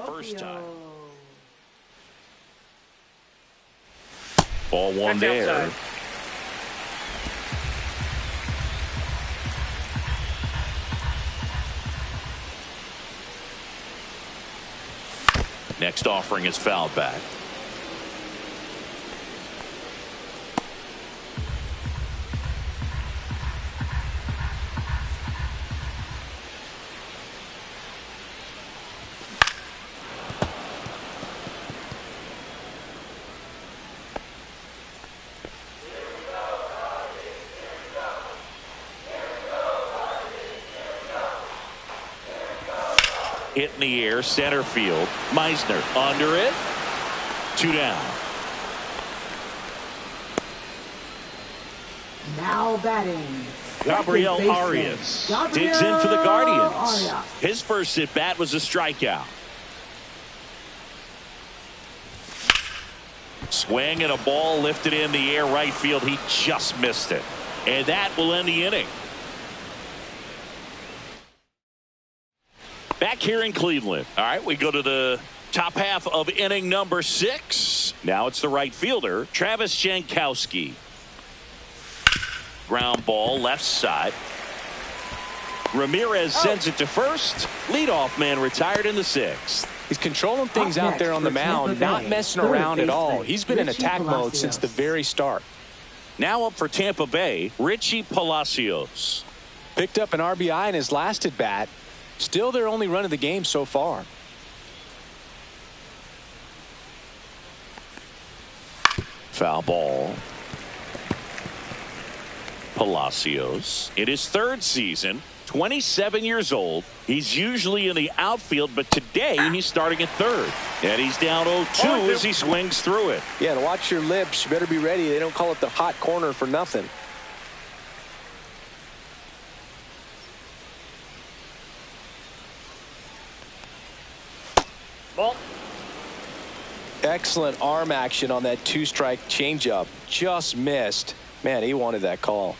first time. Ball one there. Next offering is fouled back. Hit in the air, center field. Meisner under it. 2 down. Now batting, Gabriel Arias digs in for the Guardians. His first at bat was a strikeout. Swing and a ball lifted in the air right field. He just missed it. And that will end the inning. Back here in Cleveland. All right, we go to the top half of inning number 6. Now it's the right fielder, Travis Jankowski. Ground ball left side. Ramirez sends it to first. Leadoff man retired in the 6th. He's controlling things out there on the mound, not messing around at all. He's been in attack mode since the very start. Now up for Tampa Bay, Richie Palacios. Picked up an RBI in his last at bat. Still their only run of the game so far. Foul ball. Palacios in his 3rd season, 27 years old. He's usually in the outfield, but today he's starting at 3rd. And he's down 0-2 as he swings through it. Yeah, to watch your lips, you better be ready. They don't call it the hot corner for nothing. Ball. Excellent arm action on that 2-strike changeup. Just missed. Man, he wanted that call.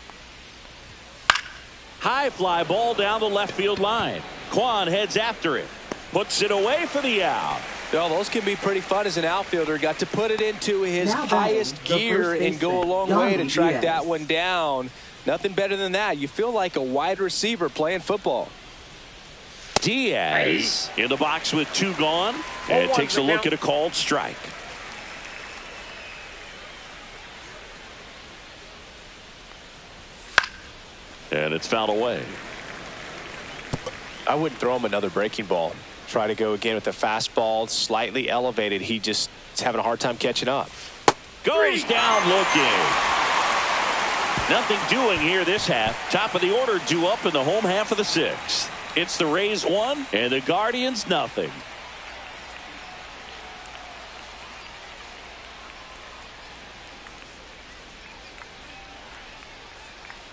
High fly ball down the left field line. Kwan heads after it. Puts it away for the out. Oh, those can be pretty fun as an outfielder. Got to put it into his highest gear and go a long way to track that one down. Nothing better than that. You feel like a wide receiver playing football. Diaz in the box with 2 gone and takes a look at a called strike. And it's fouled away. I wouldn't throw him another breaking ball. Try to go again with the fastball, slightly elevated. He just is having a hard time catching up. Goes down looking. Nothing doing here this half. Top of the order due up in the home half of the 6th. It's the Rays 1 and the Guardians nothing.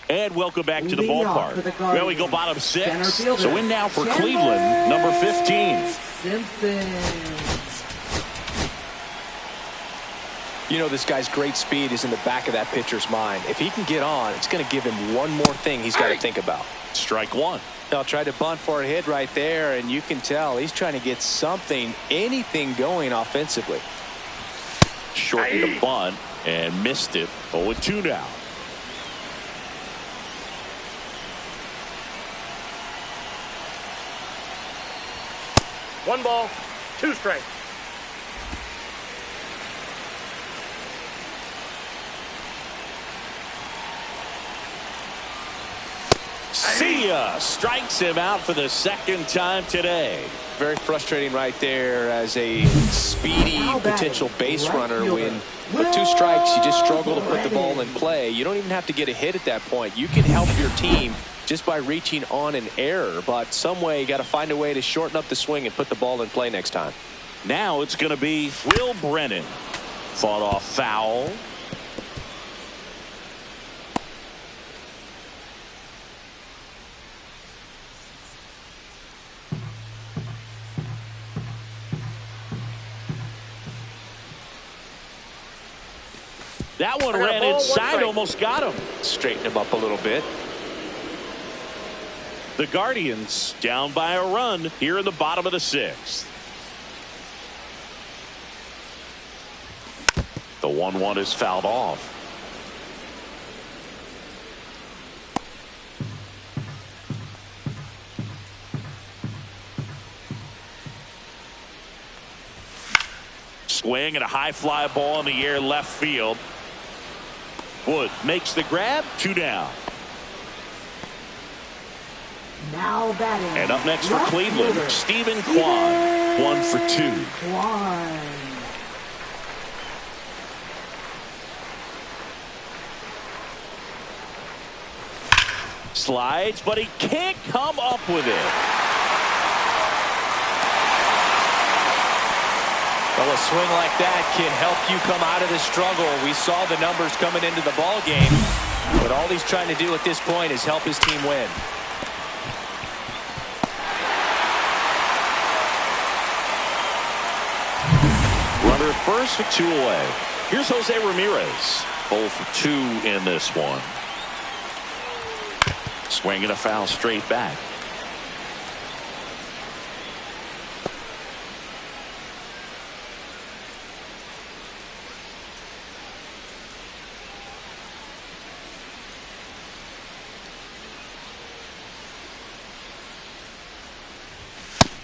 And welcome back to the ballpark. Well, we go bottom 6. So in now for Cleveland, number 15. You know, this guy's great speed is in the back of that pitcher's mind. If he can get on, it's going to give him one more thing he's got to think about. Strike 1. They'll try to bunt for a hit right there, and you can tell he's trying to get something, anything going offensively. Shortened the bunt and missed it. 0-2 now. One ball, 2 strikes. See ya. Strikes him out for the 2nd time today. Very frustrating right there as a speedy potential base runner. When with 2 strikes, you just struggle to put the ball in play. You don't even have to get a hit at that point. You can help your team just by reaching on an error, but some way you got to find a way to shorten up the swing and put the ball in play next time. Now it's going to be Will Brennan. Fought off foul. That one ran inside, almost got him. Straighten him up a little bit. The Guardians down by a run here in the bottom of the 6th. The 1-1 is fouled off. Swing and a high fly ball in the air left field. Wood makes the grab. 2 down. Now batting. And up next for left Cleveland, fielder, Stephen Kwan. 1 for 2. Kwan. Slides, but he can't come up with it. Well, a swing like that can help you come out of the struggle. We saw the numbers coming into the ball game, but all he's trying to do at this point is help his team win. Runner at first with 2 away. Here's Jose Ramirez. 0 for 2 in this one. Swing and a foul straight back.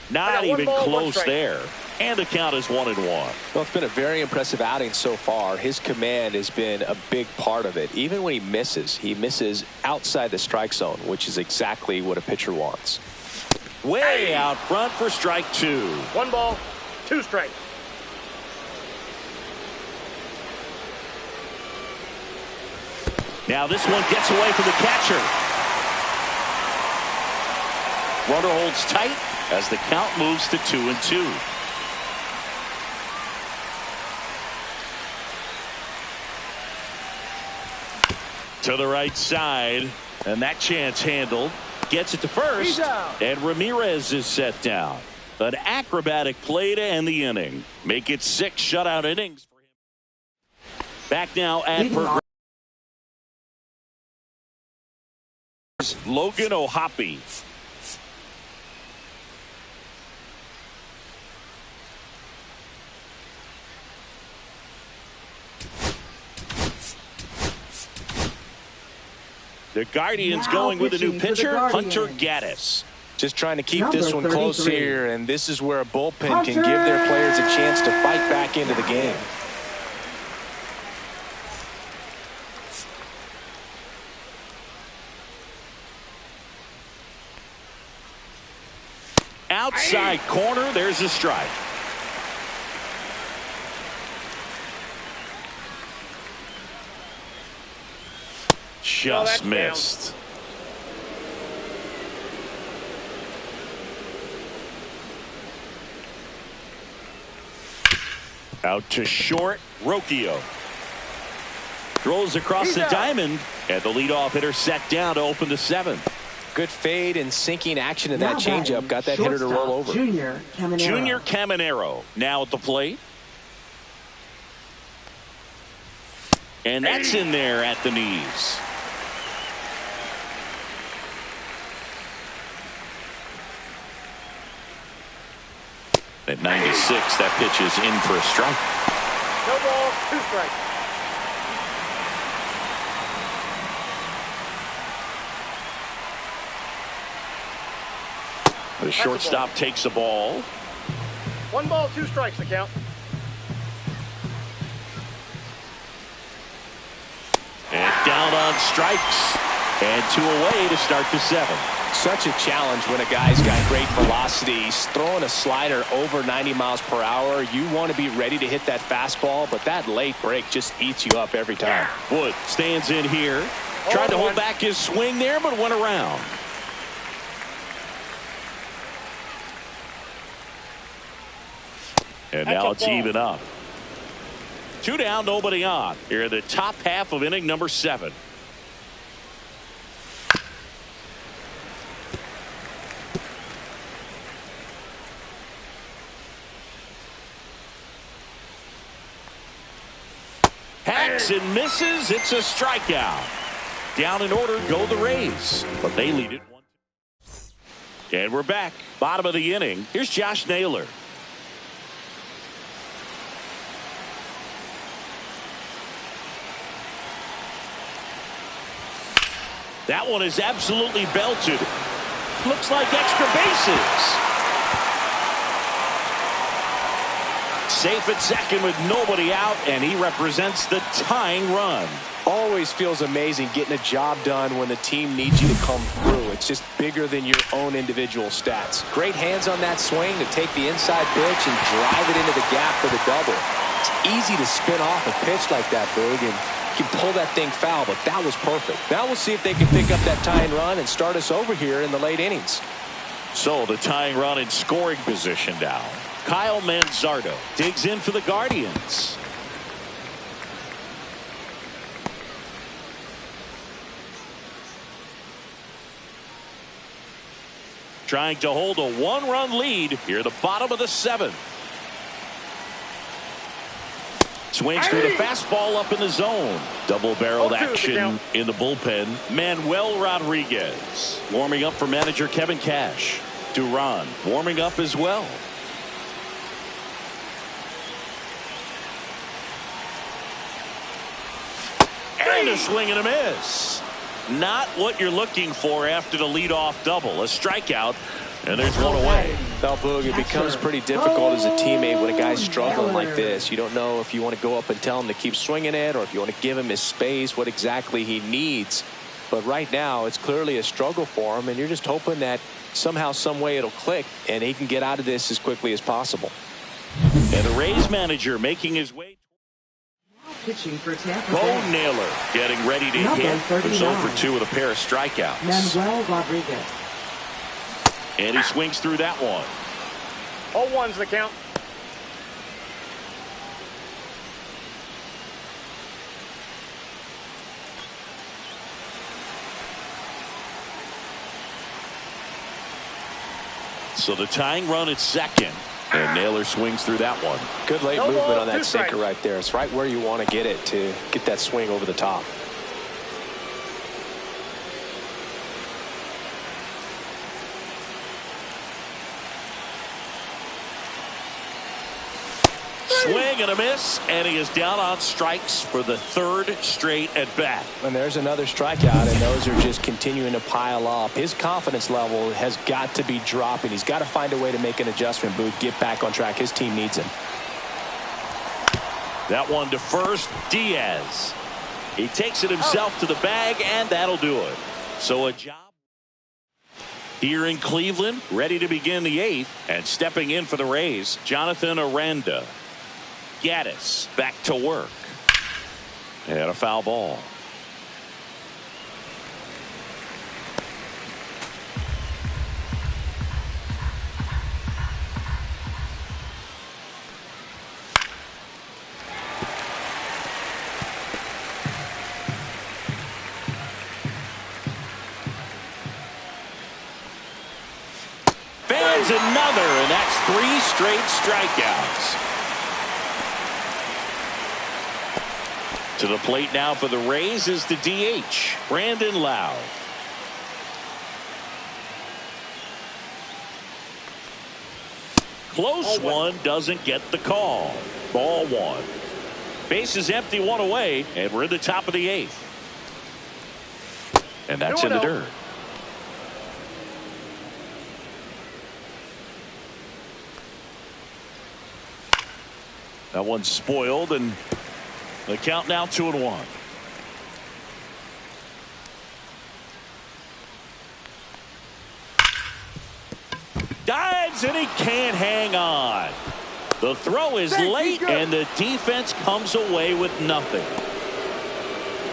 Not even close there. And the count is 1-1. Well, it's been a very impressive outing so far. His command has been a big part of it. Even when he misses outside the strike zone, which is exactly what a pitcher wants. Way out front for strike 2. 1 ball, 2 strikes. Now this one gets away from the catcher. Runner holds tight as the count moves to 2-2. To the right side, and that chance handled. Gets it to first, and Ramirez is set down. An acrobatic play to end the inning. Make it 6 shutout innings for him. Back now at Logan O'Hoppe. The Guardians now going with a new pitcher, Hunter Guardians. Gaddis. Just trying to keep Number this one close 33. here, and this is where a bullpen can give their players a chance to fight back into the game. Outside corner, there's a strike. Just missed. Out to short, Rocchio. Throws across the diamond, and the leadoff hitter set down to open the 7th. Good fade and sinking action in that Now changeup got that hitter to roll over. Junior Caminero now at the plate. And that's in there at the knees. At 96, that pitch is in for a strike. No ball, 2 strikes. The shortstop takes the ball. 1 ball, 2 strikes the count. And down on strikes. And 2 away to start the 7th. Such a challenge when a guy's got great velocity. He's throwing a slider over 90 miles per hour. You want to be ready to hit that fastball, but that late break just eats you up every time. Wood stands in here. Tried to hold back his swing there, but went around. And now it's even up. 2 down, nobody on. Here in the top half of inning number 7. Hacks and misses. It's a strikeout. Down in order go the Rays, but they lead it 1-2. And we're back. Bottom of the inning. Here's Josh Naylor. That one is absolutely belted. Looks like extra bases. Safe at second with nobody out, and he represents the tying run. Always feels amazing getting a job done when the team needs you to come through. It's just bigger than your own individual stats. Great hands on that swing to take the inside pitch and drive it into the gap for the double. It's easy to spin off a pitch like that, Boog, and you can pull that thing foul, but that was perfect. Now we'll see if they can pick up that tying run and start us over here in the late innings. So the tying run in scoring position now. Kyle Manzardo digs in for the Guardians. Trying to hold a one-run lead here at the bottom of the seventh. Swings through the fastball up in the zone. Double-barreled action in the bullpen. Manuel Rodriguez warming up for manager Kevin Cash. Duran warming up as well. And a swing and a miss. Not what you're looking for after the leadoff double. A strikeout, and there's one away. Well, Boog, it becomes pretty difficult as a teammate when a guy's struggling like this. You don't know if you want to go up and tell him to keep swinging it or if you want to give him his space, what exactly he needs. But right now, it's clearly a struggle for him, and you're just hoping that somehow, some way it'll click, and he can get out of this as quickly as possible. And the Rays manager making his way. Pitching for Tampa Bo Bay. Naylor getting ready to hit. Who's 0 for 2 with a pair of strikeouts. Manuel Rodriguez. And he swings through that one. 0-1's the count. So the tying run at second. And Naylor swings through that one. Good late movement on that sinker right there. It's right where you want to get it to get that swing over the top. Swing and a miss, and he is down on strikes for the third straight at bat. And there's another strikeout, and those are just continuing to pile up. His confidence level has got to be dropping. He's got to find a way to make an adjustment, Boog, get back on track. His team needs him. That one to first, Diaz. He takes it himself to the bag, and that'll do it. So a job here in Cleveland, ready to begin the eighth, and stepping in for the Rays, Jonathan Aranda. Gaddis back to work. And a foul ball. Fans another, and that's 3 straight strikeouts. To the plate now for the Rays is the DH, Brandon Lowe. Close one, doesn't get the call. Ball 1. Base is empty, 1 away, and we're in the top of the 8th. And that's in the dirt. That one's spoiled, and the count now 2-1. Dives, and he can't hang on. The throw is late, and the defense comes away with nothing.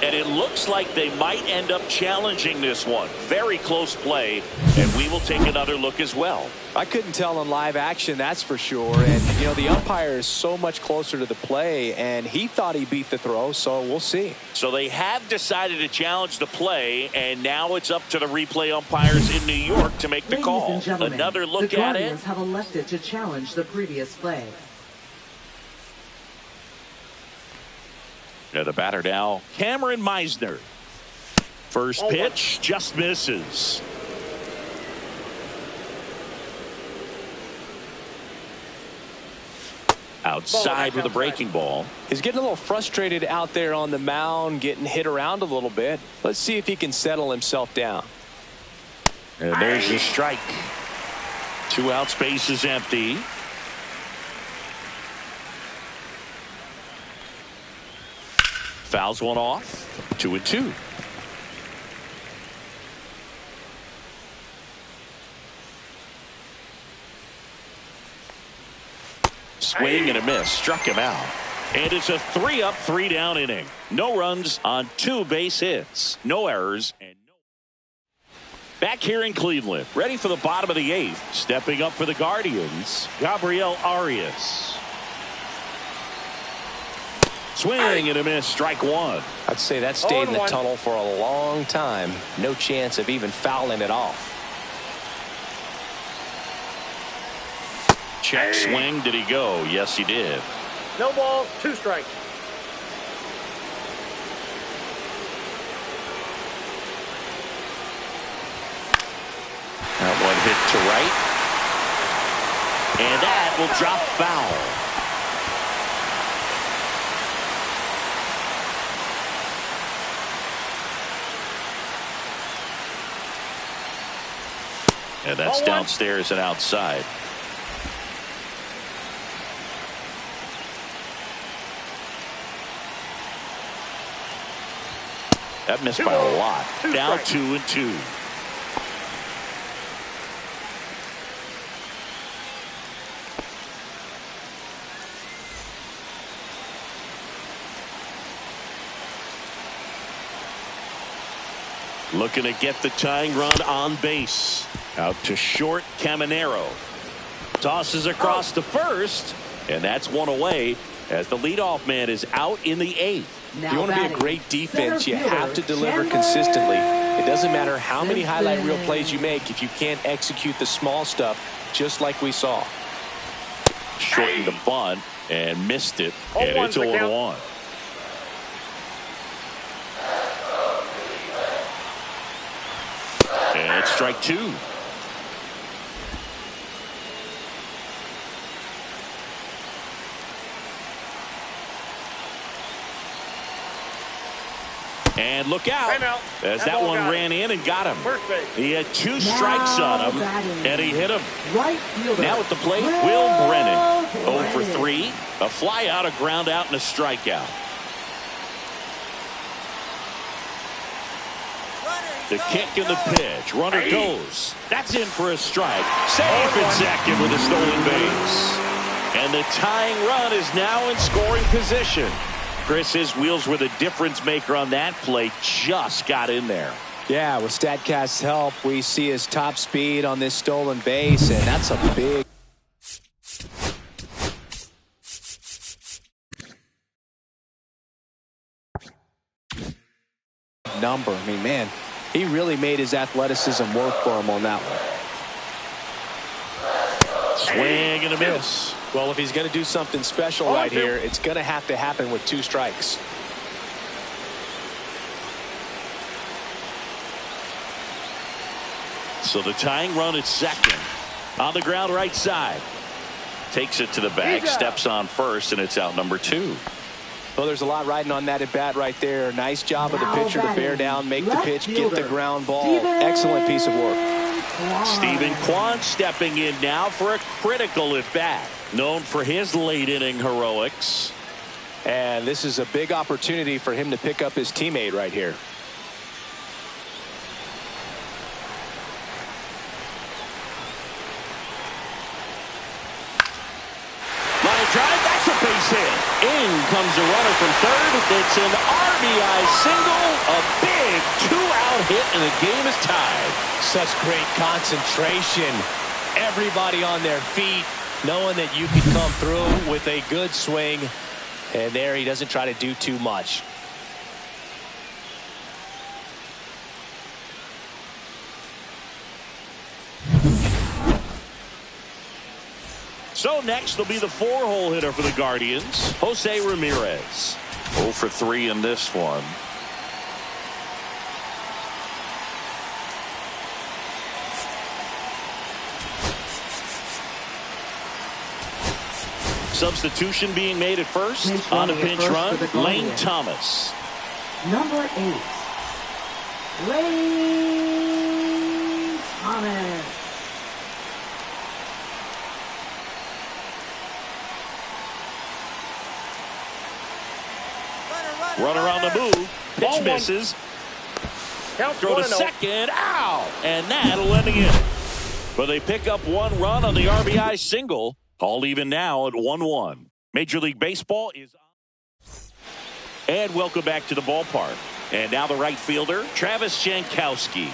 And it looks like they might end up challenging this one. Very close play, and we will take another look as well. I couldn't tell on live action, that's for sure. And, you know, the umpire is so much closer to the play, and he thought he beat the throw, so we'll see. So they have decided to challenge the play, and now it's up to the replay umpires in New York to make the call. Another look at it. The Guardians have elected to challenge the previous play. Yeah, the batter now, Cameron Meisner. First pitch, just misses. Outside with a breaking ball. He's getting a little frustrated out there on the mound, getting hit around a little bit. Let's see if he can settle himself down. And there's the strike. 2 out, space is empty. Fouls one off. 2-2. Swing and a miss. Struck him out. And it's a 3-up, 3-down inning. No runs on 2 base hits. No errors. And no. Back here in Cleveland. Ready for the bottom of the 8th. Stepping up for the Guardians, Gabriel Arias. Swing and a miss. Strike 1. I'd say that stayed in the tunnel for a long time. No chance of even fouling it off. Check swing. Did he go? Yes, he did. No balls, 2 strikes. That one hit to right. And that will drop foul. And that's downstairs and outside. That missed by a lot. Now 2-2. Looking to get the tying run on base. Out to short, Caminero. Tosses across to first, and that's one away as the leadoff man is out in the 8th. If you want to be a great defense, you have to deliver consistently. It doesn't matter how many highlight reel plays you make if you can't execute the small stuff, just like we saw. Shortened the bunt and missed it, and it's 0-1. And it's strike 2. And look out as that one ran in and got him. He had 2 strikes on him, and he hit him. Now at the plate, Will Brennan. 0 for 3. A fly out, a ground out, and a strikeout. The kick and the pitch. Runner goes. That's in for a strike. Safe at second with a stolen base. And the tying run is now in scoring position. Chris, his wheels were the difference maker on that play. Just got in there. Yeah, with StatCast's help, we see his top speed on this stolen base, and that's a big number. I mean, man, he really made his athleticism work for him on that one. Swing and a miss. Well, if he's going to do something special right here, it's going to have to happen with 2 strikes. So the tying run at second. On the ground right side. Takes it to the bag, steps on first, and it's out number 2. Well, there's a lot riding on that at bat right there. Nice job of the pitcher to bear down, make the pitch, get the ground ball. Excellent piece of work. Stephen Kwan stepping in now for a critical at bat. Known for his late inning heroics. And this is a big opportunity for him to pick up his teammate right here. Line drive, that's a base hit. In comes the runner from third. It's an RBI single. A big 2-out hit, and the game is tied. Such great concentration. Everybody on their feet, knowing that you can come through with a good swing. And there he doesn't try to do too much. So next will be the 4-hole hitter for the Guardians, Jose Ramirez. 0 for 3 in this one. substitution being made at first. Pinch On a running at pinch first run, for the Lane Guardians. Thomas. Number 8, Lane Thomas. Run around the move. Pitch Ball one. misses. Count Throw to 1-0. second. Ow! And that'll end the inning. But they pick up one run on the RBI single. All even now at 1-1. Major League Baseball is on. And welcome back to the ballpark. And now the right fielder, Travis Jankowski.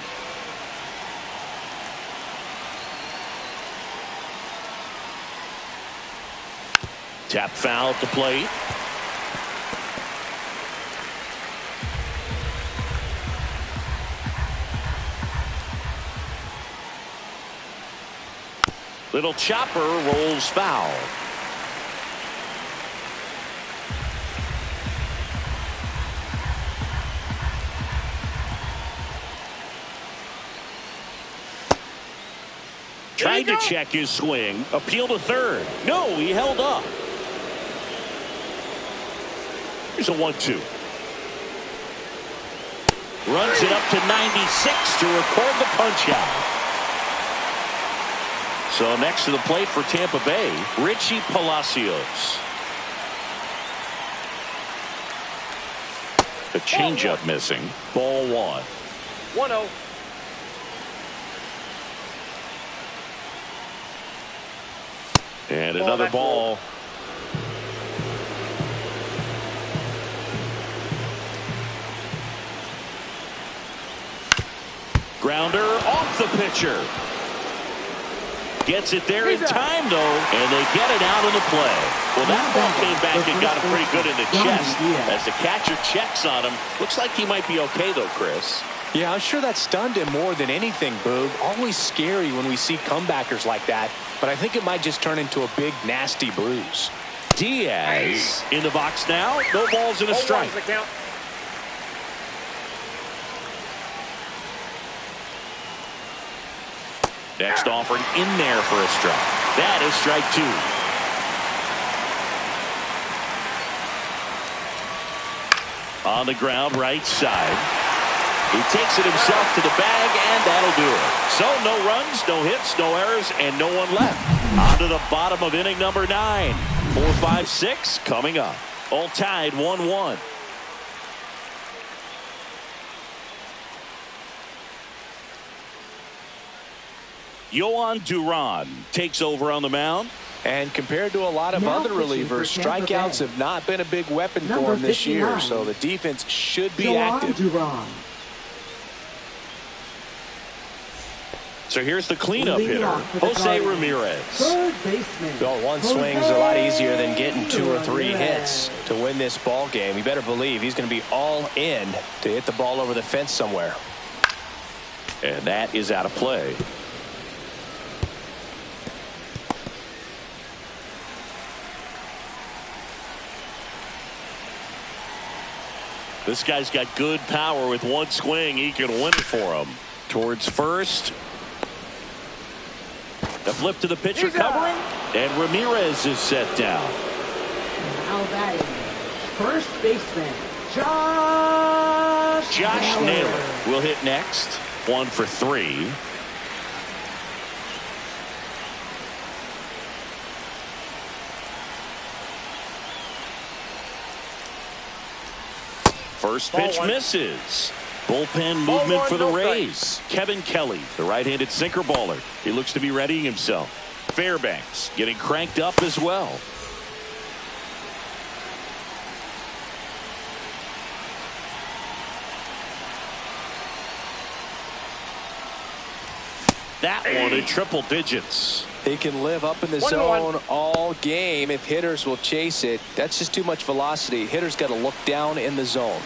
Tap foul at the plate. Little chopper rolls foul. Tried to check his swing. Appeal to third. No, he held up. Here's a 1-2. Runs it up to 96 to record the punch out. So next to the plate for Tampa Bay, Richie Palacios. The changeup missing. Ball 1. 1-0. And another ball. Grounder off the pitcher. Gets it there in time, though, and they get it out of the play. Well, that ball came back and got him pretty good in the chest. As the catcher checks on him, looks like he might be okay, though, Chris. Yeah, I'm sure that stunned him more than anything, Boog. Always scary when we see comebackers like that, but I think it might just turn into a big, nasty bruise. Diaz in the box now. No balls and a strike. The count. Next offering in there for a strike. That is strike 2. On the ground, right side. He takes it himself to the bag, and that'll do it. So no runs, no hits, no errors, and no one left. On to the bottom of inning number 9. 4, 5, 6 coming up. All tied 1-1. Yohan Duran takes over on the mound. And compared to a lot of Now other pitching for relievers, Tampa strikeouts Bay. have not been a big weapon Number for him this year, 59. so the defense should be Yohan active. Duran. So here's the cleanup Leading hitter, off for the Jose Guardians. Ramirez. Third baseman. Well, one Jose swing's a lot easier than getting 2 or 3 Ramirez. hits to win this ball game. You better believe he's going to be all in to hit the ball over the fence somewhere. And that is out of play. This guy's got good power. With one swing, he can win it for him. Towards first. The flip to the pitcher covering. And Ramirez is set down. Now batting, first baseman, Josh Naylor will hit next. 1 for 3. First pitch misses. Bullpen movement for the Rays. Kevin Kelly, the right-handed sinker baller. He looks to be readying himself. Fairbanks getting cranked up as well. That one in triple digits. He can live up in the 1-1. zone all game if hitters will chase it. That's just too much velocity. Hitters got to look down in the zone.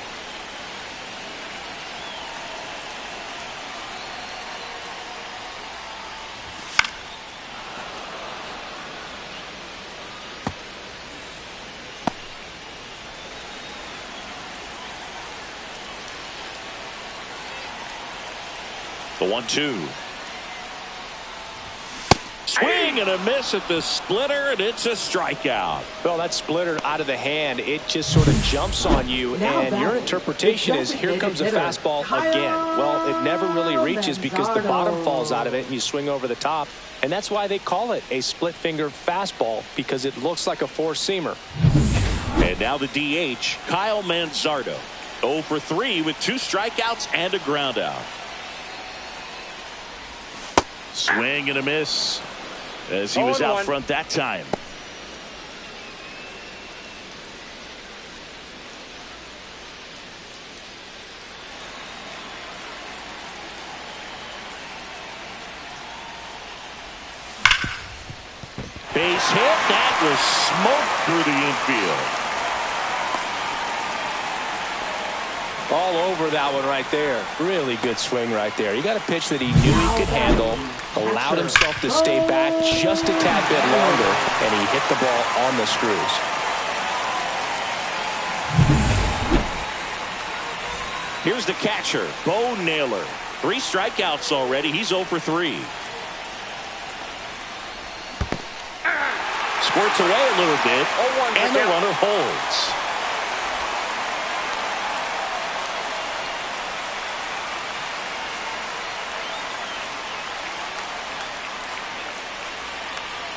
The 1-2. Swing Swing and a miss at the splitter, and it's a strikeout. Well, that splitter out of the hand, it just sort of jumps on you, and your interpretation is here comes a fastball again. Well, it never really reaches because the bottom falls out of it, and you swing over the top, and that's why they call it a split-finger fastball, because it looks like a four-seamer. And now the DH, Kyle Manzardo. 0 for 3 with 2 strikeouts and a ground out. Swing and a miss as he was out front that time. Base hit. That was smoked through the infield. All over that one right there. Really good swing right there. You got a pitch that he knew he could handle, allowed himself to stay back just a tad bit longer, and he hit the ball on the screws. Here's the catcher, Bo Naylor. 3 strikeouts already. He's 0 for 3. Squirts away a little bit, and the runner holds.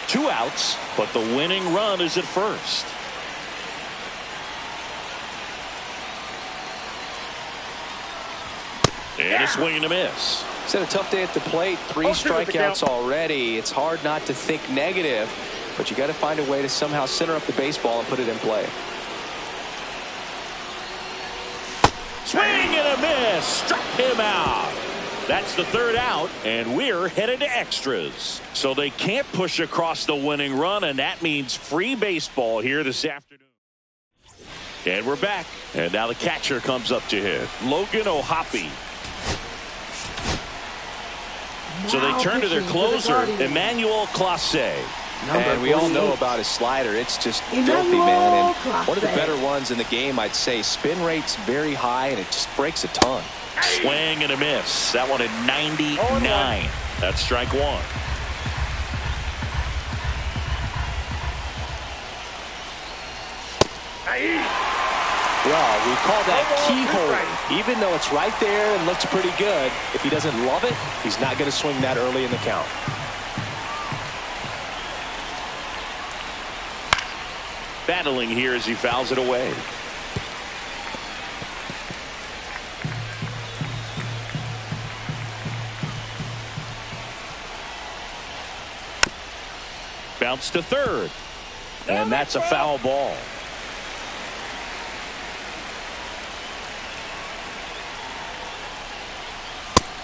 Two outs, but the winning run is at first. And a swing and a miss. It's had a tough day at the plate. 3 strikeouts already. It's hard not to think negative, but you got to find a way to somehow center up the baseball and put it in play. Swing and a miss. Struck him out. That's the 3rd out, and we're headed to extras. So they can't push across the winning run, and that means free baseball here this afternoon. And we're back. And now the catcher comes up to hit. Logan O'Hoppe. So they turn to their closer, Emmanuel Clase. And we all know about his slider. It's just filthy, man. And one of the better ones in the game, I'd say. Spin rate's very high, and it just breaks a ton. Swing and a miss. That one at 99. That's strike 1. Well, we call that keyhole. Even though it's right there and looks pretty good, if he doesn't love it, he's not going to swing that early in the count. Battling here as he fouls it away. Bounce to 3rd. And that's a foul ball.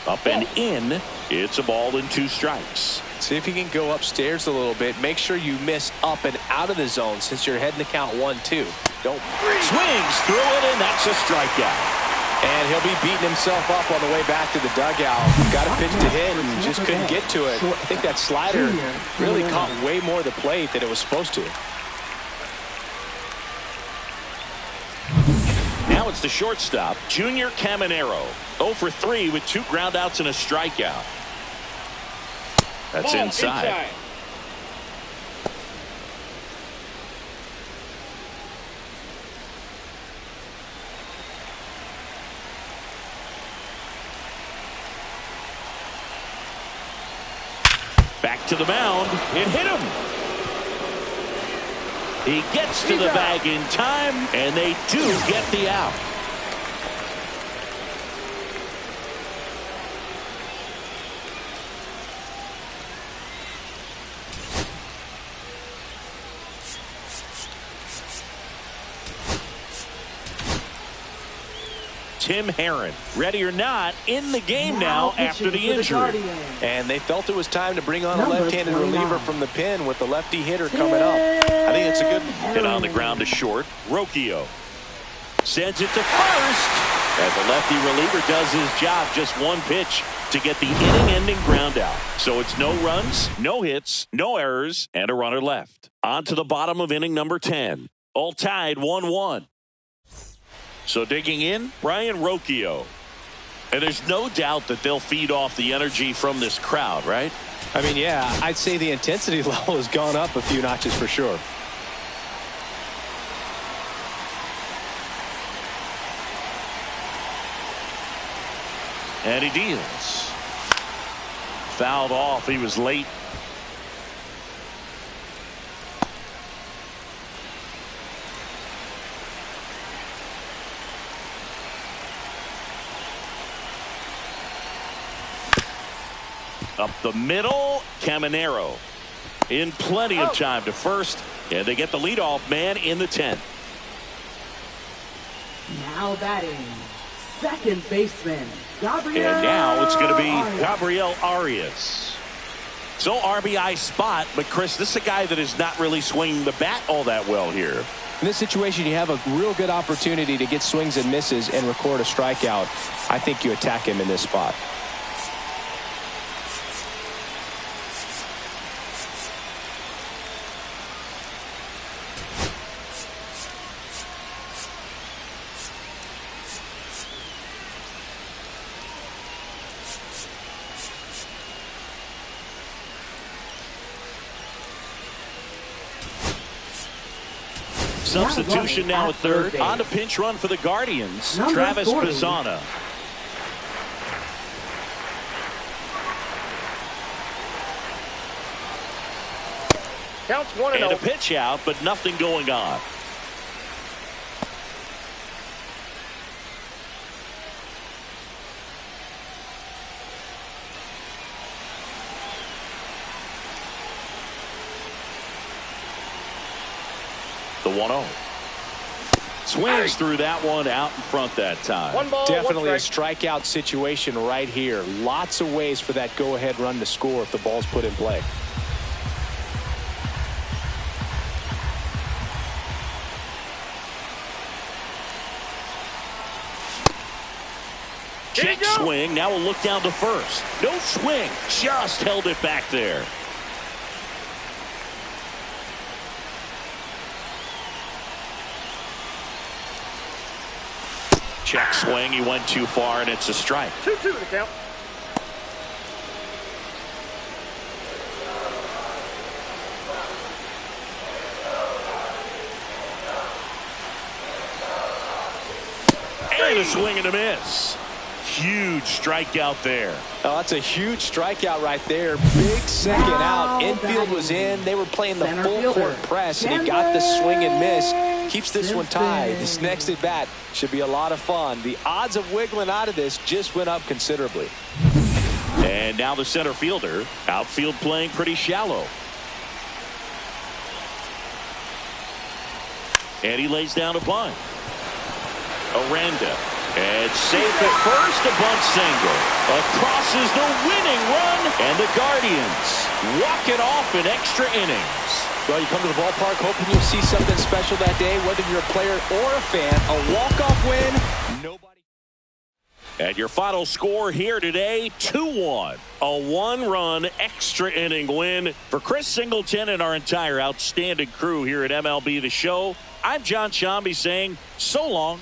Up and in. It's a ball and 2 strikes. See if you can go upstairs a little bit. Make sure you miss up and out of the zone since you're heading to count 1-2. Don't. Swings through it, and that's a strikeout. And he'll be beating himself up on the way back to the dugout. Got a pitch to hit and just couldn't get to it. I think that slider really caught way more of the plate than it was supposed to. Now it's the shortstop, Junior Caminero. 0 for 3 with 2 groundouts and a strikeout. That's inside. Back to the mound. It hit him. He gets to the bag in time, and they do get the out. Tim Herron, ready or not, in the game now after the injury. And they felt it was time to bring on a left-handed reliever from the pen with the lefty hitter coming up. I think it's a good hit on the ground to short. Rocchio sends it to first as the lefty reliever does his job. Just 1 pitch to get the inning-ending ground out. So it's no runs, no hits, no errors, and a runner left. On to the bottom of inning number 10. All tied 1-1. So digging in, Brian Rocchio. And there's no doubt that they'll feed off the energy from this crowd, right? I mean, yeah, I'd say the intensity level has gone up a few notches for sure. And he deals. Fouled off. He was late. Up the middle, Caminero in plenty of time to first, and they get the leadoff man in the 10th. Now batting, second baseman, Gabriel. And now it's going to be Arias. Gabriel Arias. So RBI spot, but Chris, this is a guy that is not really swinging the bat all that well here. In this situation, you have a real good opportunity to get swings and misses and record a strikeout. I think you attack him in this spot. Substitution now at third. On a pinch run for the Guardians, Travis Pizzana. Counts 1-0. And a pitch out, but nothing going on. The 1-0. Swings through that one out in front that time. One ball, Definitely a one strike. strikeout situation right here. Lots of ways for that go-ahead run to score if the ball's put in play. Check swing. Now we'll look down to first. No swing. Just held it back there. Check swing. He went too far, and it's a strike. 2-2 the count. And a swing and a miss. Huge strikeout there. Oh, that's a huge strikeout right there. Big second out. Infield was in. They were playing the full court press, and he got the swing and miss. Keeps this one tied. This next at bat should be a lot of fun. The odds of wiggling out of this just went up considerably. And now the center fielder. Outfield playing pretty shallow. And he lays down a bunt. Aranda. And safe at first, a bunt single. Across is the winning run, and the Guardians walk it off in extra innings. Well, you come to the ballpark hoping you'll see something special that day, whether you're a player or a fan. A walk-off win, nobody. And your final score here today, 2-1. A one-run extra inning win for Chris Singleton and our entire outstanding crew here at MLB The Show. I'm John Shambi saying so long.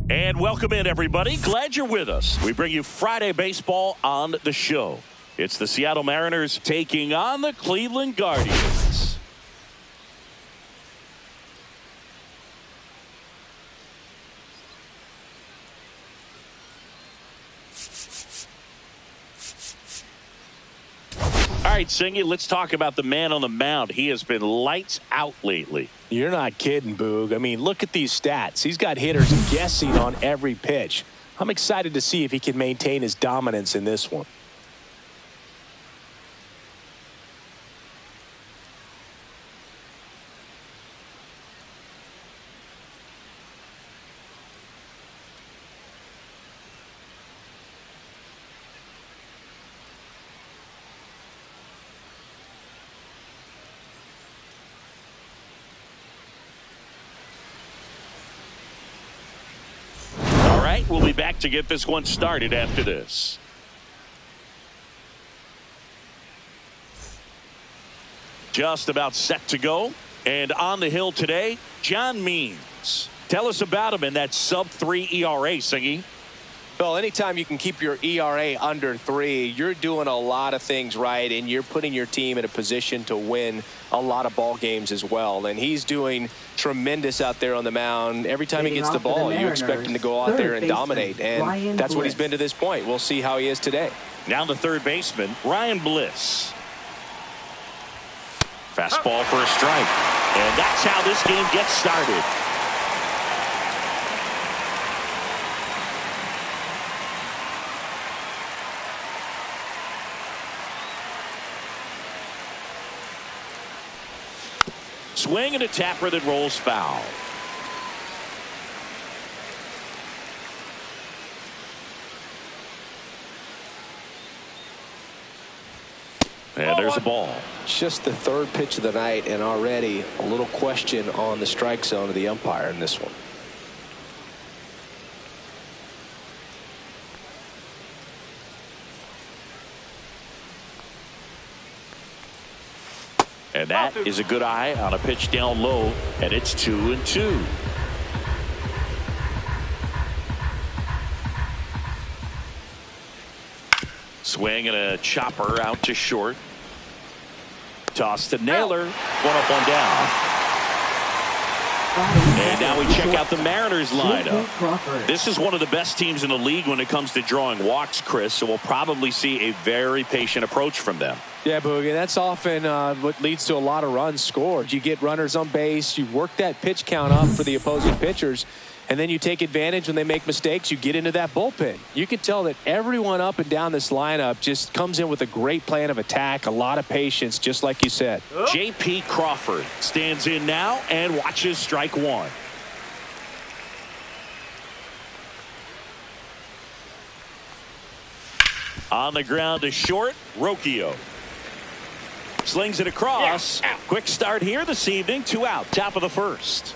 And welcome in, everybody. Glad you're with us. We bring you Friday baseball on the show. It's the Seattle Mariners taking on the Cleveland Guardians. All right, Singy, let's talk about the man on the mound. He has been lights out lately. You're not kidding, Boog. I mean, look at these stats. He's got hitters guessing on every pitch. I'm excited to see if he can maintain his dominance in this one. We'll be back to get this one started after this. Just about set to go. And on the hill today, John Means. Tell us about him in that sub-3 ERA, Singy. Well, anytime you can keep your ERA under 3, you're doing a lot of things right, and you're putting your team in a position to win a lot of ball games as well. And he's doing tremendous out there on the mound. Every time he gets the ball, you expect him to go out there and dominate, and that's what he's been to this point. We'll see how he is today. Now the third baseman, Ryan Bliss. Fastball for a strike. And that's how this game gets started. Swing and a tapper that rolls foul. And there's a ball. Just the third pitch of the night, and already a little question on the strike zone of the umpire in this one. And that is a good eye on a pitch down low, and it's 2-2. Swing and a chopper out to short. Toss to Naylor. One up, one down. And now we check out the Mariners lineup. This is one of the best teams in the league when it comes to drawing walks, Chris, so we'll probably see a very patient approach from them. Yeah, Boogie, that's often what leads to a lot of runs scored. You get runners on base, you work that pitch count up for the opposing pitchers, and then you take advantage when they make mistakes. You get into that bullpen. You can tell that everyone up and down this lineup just comes in with a great plan of attack, a lot of patience, just like you said. J.P. Crawford stands in now and watches strike one. On the ground to short, Rocchio. Slings it across. Quick start here this evening. 2 out. Top of the first.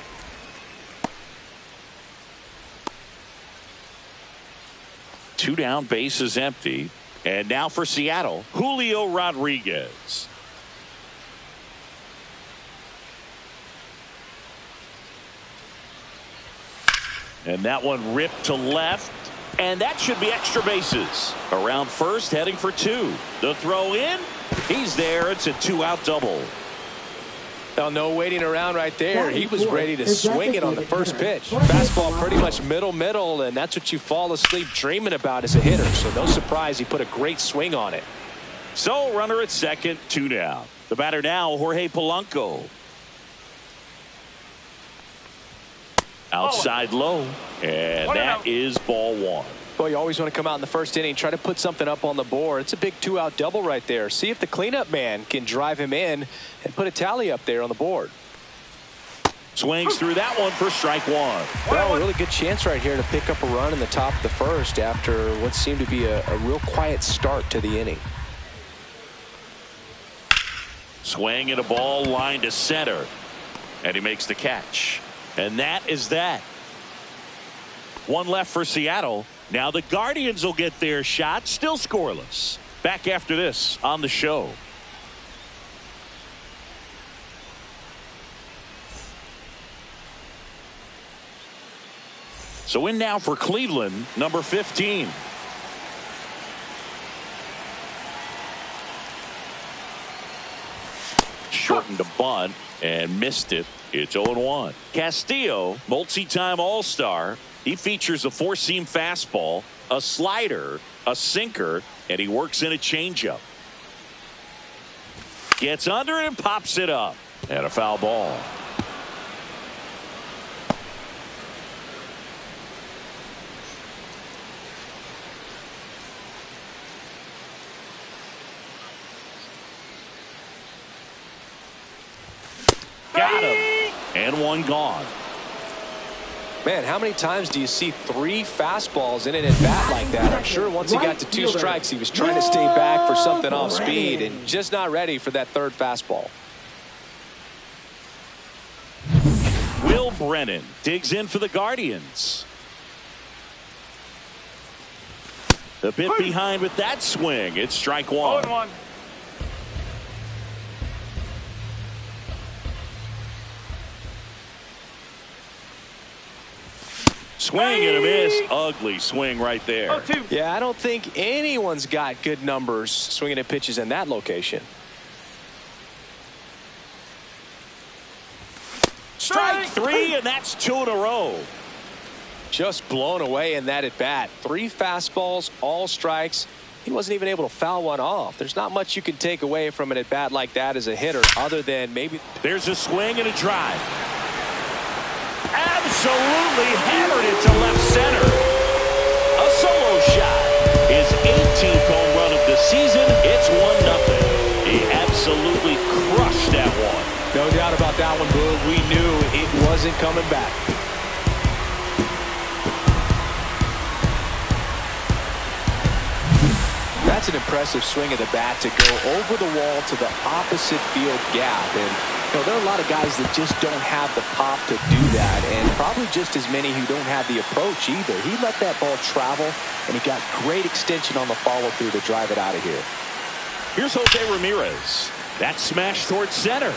Two down, base is empty. And now for Seattle, Julio Rodriguez. And that one ripped to left. And that should be extra bases. Around first, heading for 2. The throw in. He's there. It's a 2-out double. Well, no waiting around right there. He was ready to swing it on the first pitch. Fastball pretty much middle, and that's what you fall asleep dreaming about as a hitter. So no surprise he put a great swing on it. So runner at second, 2 down. The batter now, Jorge Polanco. Outside low, and that is ball 1. Well, you always want to come out in the first inning, try to put something up on the board. It's a big 2-out double right there. See if the cleanup man can drive him in and put a tally up there on the board. Swings through that one for strike 1. Well, a really good chance right here to pick up a run in the top of the first after what seemed to be a real quiet start to the inning. Swing and a ball line to center. And he makes the catch. And that is that. One left for Seattle. Now the Guardians will get their shot. Still scoreless. Back after this on the show. So in now for Cleveland, number 15. Shortened a bunt and missed it. It's 0-1. Castillo, multi-time All-Star. He features a four-seam fastball, a slider, a sinker, and he works in a changeup. Gets under it and pops it up. And a foul ball. Got him. And one gone. Man, how many times do you see 3 fastballs in an at-bat like that? I'm sure once he got to 2 strikes, he was trying to stay back for something off speed and just not ready for that 3rd fastball. Will Brennan digs in for the Guardians. A bit behind with that swing. It's strike 1. 0-1. Swing and a miss. Ugly swing right there. 0-2. Yeah, I don't think anyone's got good numbers swinging at pitches in that location. Strike 3, and that's 2 in a row. Just blown away in that at bat. 3 fastballs, all strikes. He wasn't even able to foul one off. There's not much you can take away from an at bat like that as a hitter, other than maybe. There's a swing and a drive. Absolutely hammered it to left center. A solo shot. His 18th home run of the season. It's 1-0. He absolutely crushed that one. No doubt about that one, Boog. We knew it wasn't coming back. That's an impressive swing of the bat to go over the wall to the opposite field gap. And there are a lot of guys that just don't have the pop to do that, and probably just as many who don't have the approach either. He let that ball travel, and he got great extension on the follow-through to drive it out of here. Here's Jose Ramirez. That smash towards center.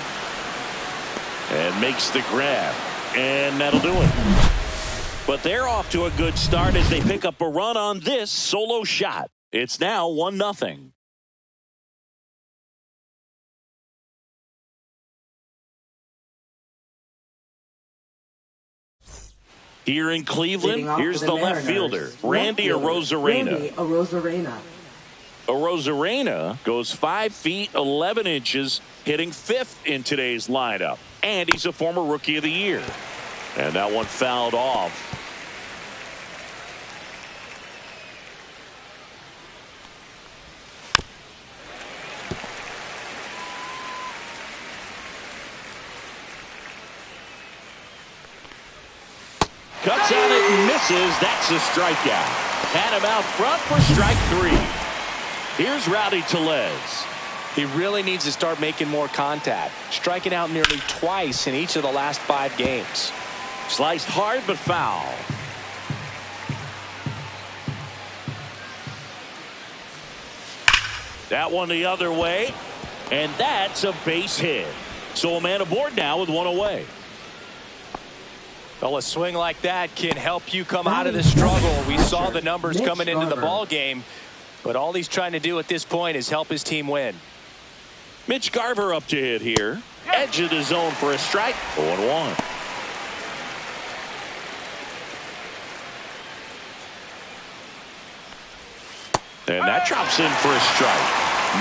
And makes the grab. And that'll do it. But they're off to a good start as they pick up a run on this solo shot. It's now 1-0. Here in Cleveland, here's the left fielder, Randy Arozarena. Arozarena goes 5 feet 11 inches, hitting 5th in today's lineup. And he's a former Rookie of the Year. And that one fouled off. Cuts on it and misses. That's a strikeout. Had him out front for strike 3. Here's Rowdy Tellez. He really needs to start making more contact, striking out nearly twice in each of the last 5 games. Sliced hard but foul. That one the other way, and that's a base hit. So a man aboard now with one away. Well, a swing like that can help you come out of the struggle. We saw the numbers coming into the ball game, but all he's trying to do at this point is help his team win. Mitch Garver up to hit here. Edge of the zone for a strike. 0-1. And that drops in for a strike.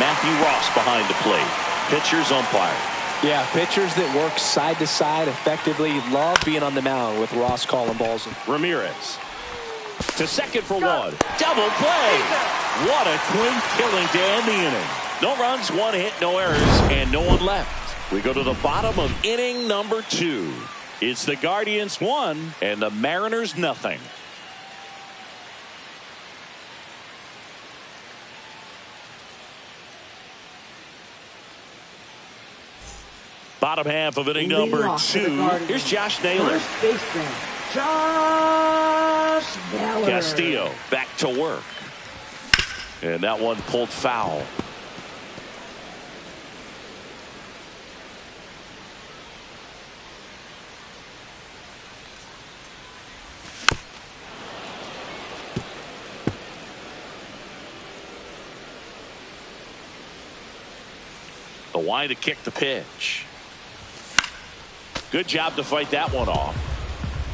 Matthew Ross behind the plate. Pitcher's umpire. Yeah, pitchers that work side to side effectively love being on the mound with Ross calling balls. Ramirez to second for 1. Double play. What a clean killing to end the inning. No runs, 1 hit, no errors, and no one left. We go to the bottom of inning number 2. It's the Guardians 1 and the Mariners nothing. Bottom half of inning number 2. Here's Josh Naylor. First baseman, Josh Naylor. Castillo back to work. And that one pulled foul. why to kick the pitch. Good job to fight that one off.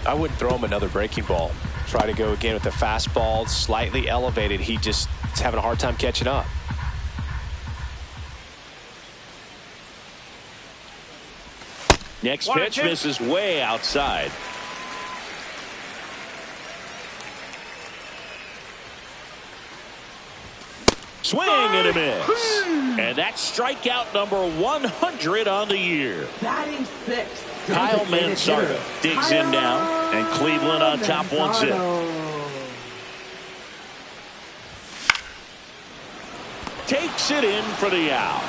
I wouldn't throw him another breaking ball. Try to go again with the fastball, slightly elevated. He just is having a hard time catching up. Next pitch misses way outside. Swing and a miss. And that's strikeout number 100 on the year. Batting sixth. Kyle Mansardo digs in now, and Cleveland on top 1-0. Takes it in for the out.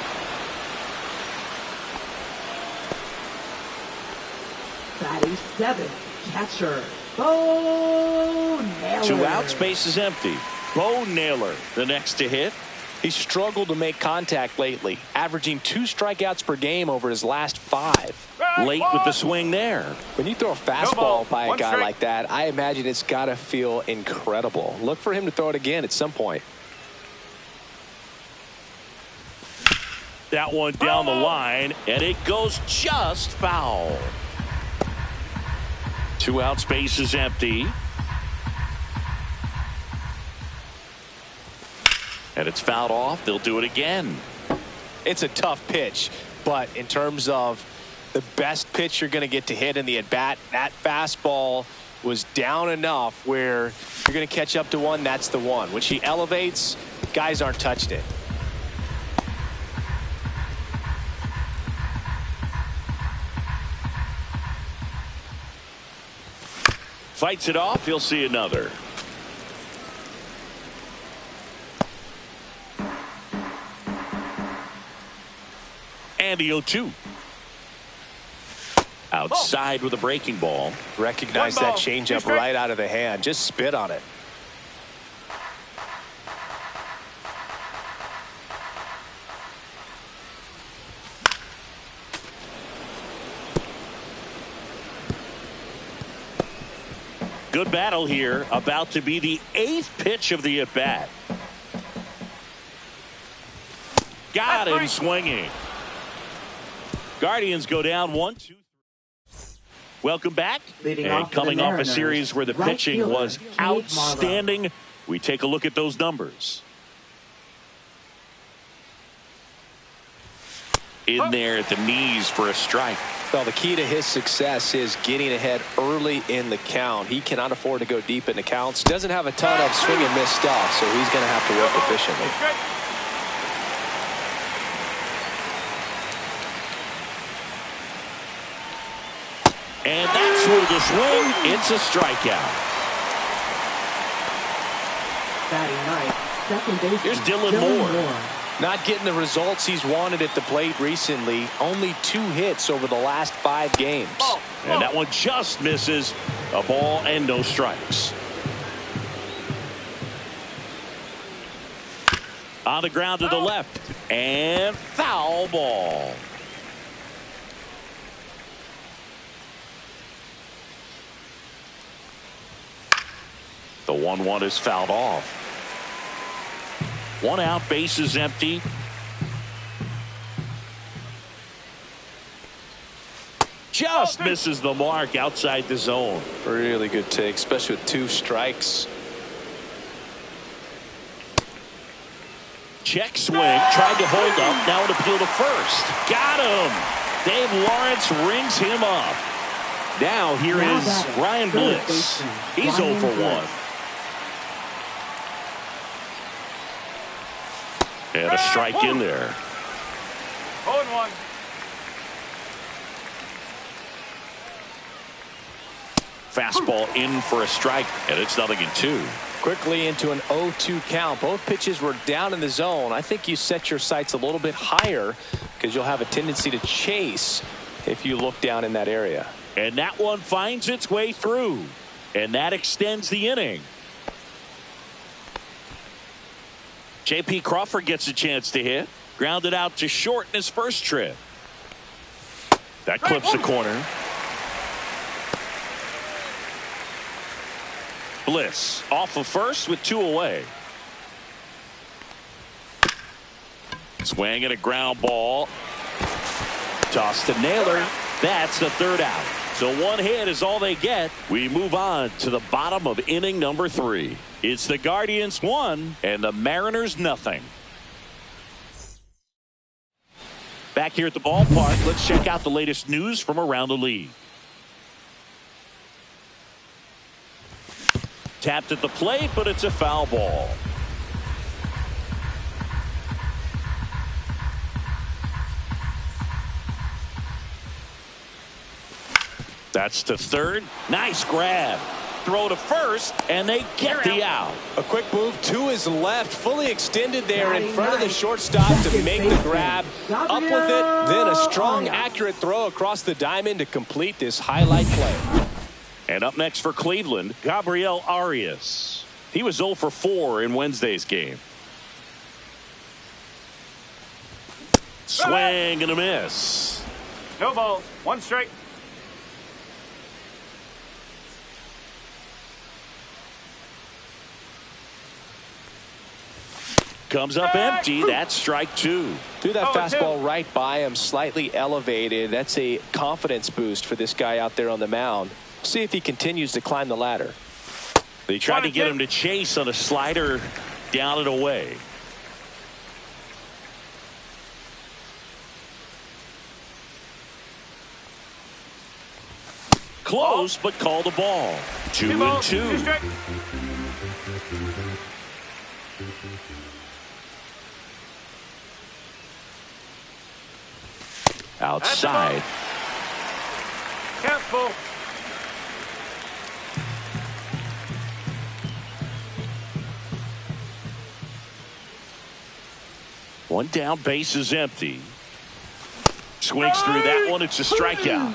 Batting seventh, catcher Bo Naylor. 2 outs, base is empty. Bo Naylor, the next to hit. He struggled to make contact lately, averaging 2 strikeouts per game over his last 5. Late with the swing there. When you throw a fastball by a guy like that, I imagine it's got to feel incredible. Look for him to throw it again at some point. That one down the line, and it goes just foul. 2 outs, base is empty. And it's fouled off. They'll do it again. It's a tough pitch, but in terms of the best pitch you're going to get to hit in the at-bat, that fastball was down enough where you're going to catch up to one. That's the one. When she elevates, guys aren't touching it. Fights it off. He'll see another. And the 0-2. Outside with a breaking ball. Recognize that changeup right out of the hand. Just spit on it. Good battle here. About to be the 8th pitch of the at-bat. Got him swinging. Guardians go down 1-2. Welcome back. And coming off a series where the pitching was outstanding, we take a look at those numbers. In there at the knees for a strike. Well, the key to his success is getting ahead early in the count. He cannot afford to go deep in the counts. Doesn't have a ton of swing and miss stuff, so he's going to have to work efficiently. And that's with the swing. It's a strikeout. Batting ninth, second base. Here's Dylan Moore. Not getting the results he's wanted at the plate recently. Only 2 hits over the last 5 games. And that one just misses. A ball and no strikes. On the ground to the left. And foul ball. The 1-1 is fouled off. 1 out, base is empty. Just misses the mark outside the zone. Really good take, especially with 2 strikes. Check swing, tried to hold up, now an appeal to first. Got him. Dave Lawrence rings him up. Now here is Ryan Bliss. He's 0 for 1. And a strike in there. 0-1. Fastball in for a strike, and it's 0-2. Quickly into an 0-2 count. Both pitches were down in the zone. I think you set your sights a little bit higher because you'll have a tendency to chase if you look down in that area. And that one finds its way through, and that extends the inning. J.P. Crawford gets a chance to hit. Grounded out to short in his first trip. That clips the corner. Bliss off of first with 2 away. Swing and a ground ball. Toss to Naylor. That's the third out. So one hit is all they get. We move on to the bottom of inning number 3. It's the Guardians 1 and the Mariners nothing. Back here at the ballpark, let's check out the latest news from around the league. Tapped at the plate, but it's a foul ball. That's to third. Nice grab. Throw to first, and they get the out. A quick move to his left, fully extended there in front of the shortstop to make the grab. Up with it, then a strong, accurate throw across the diamond to complete this highlight play. And up next for Cleveland, Gabriel Arias. He was 0 for 4 in Wednesday's game. Swing and a miss. No ball. 1 strike. Comes up empty. That's strike 2. Threw that fastball right by him, slightly elevated. That's a confidence boost for this guy out there on the mound. See if he continues to climb the ladder. They tried to get him to chase on a slider down and away. Close, but called a ball. 2-2. Outside. Careful. One down, base is empty. Swings through that one. It's a strikeout.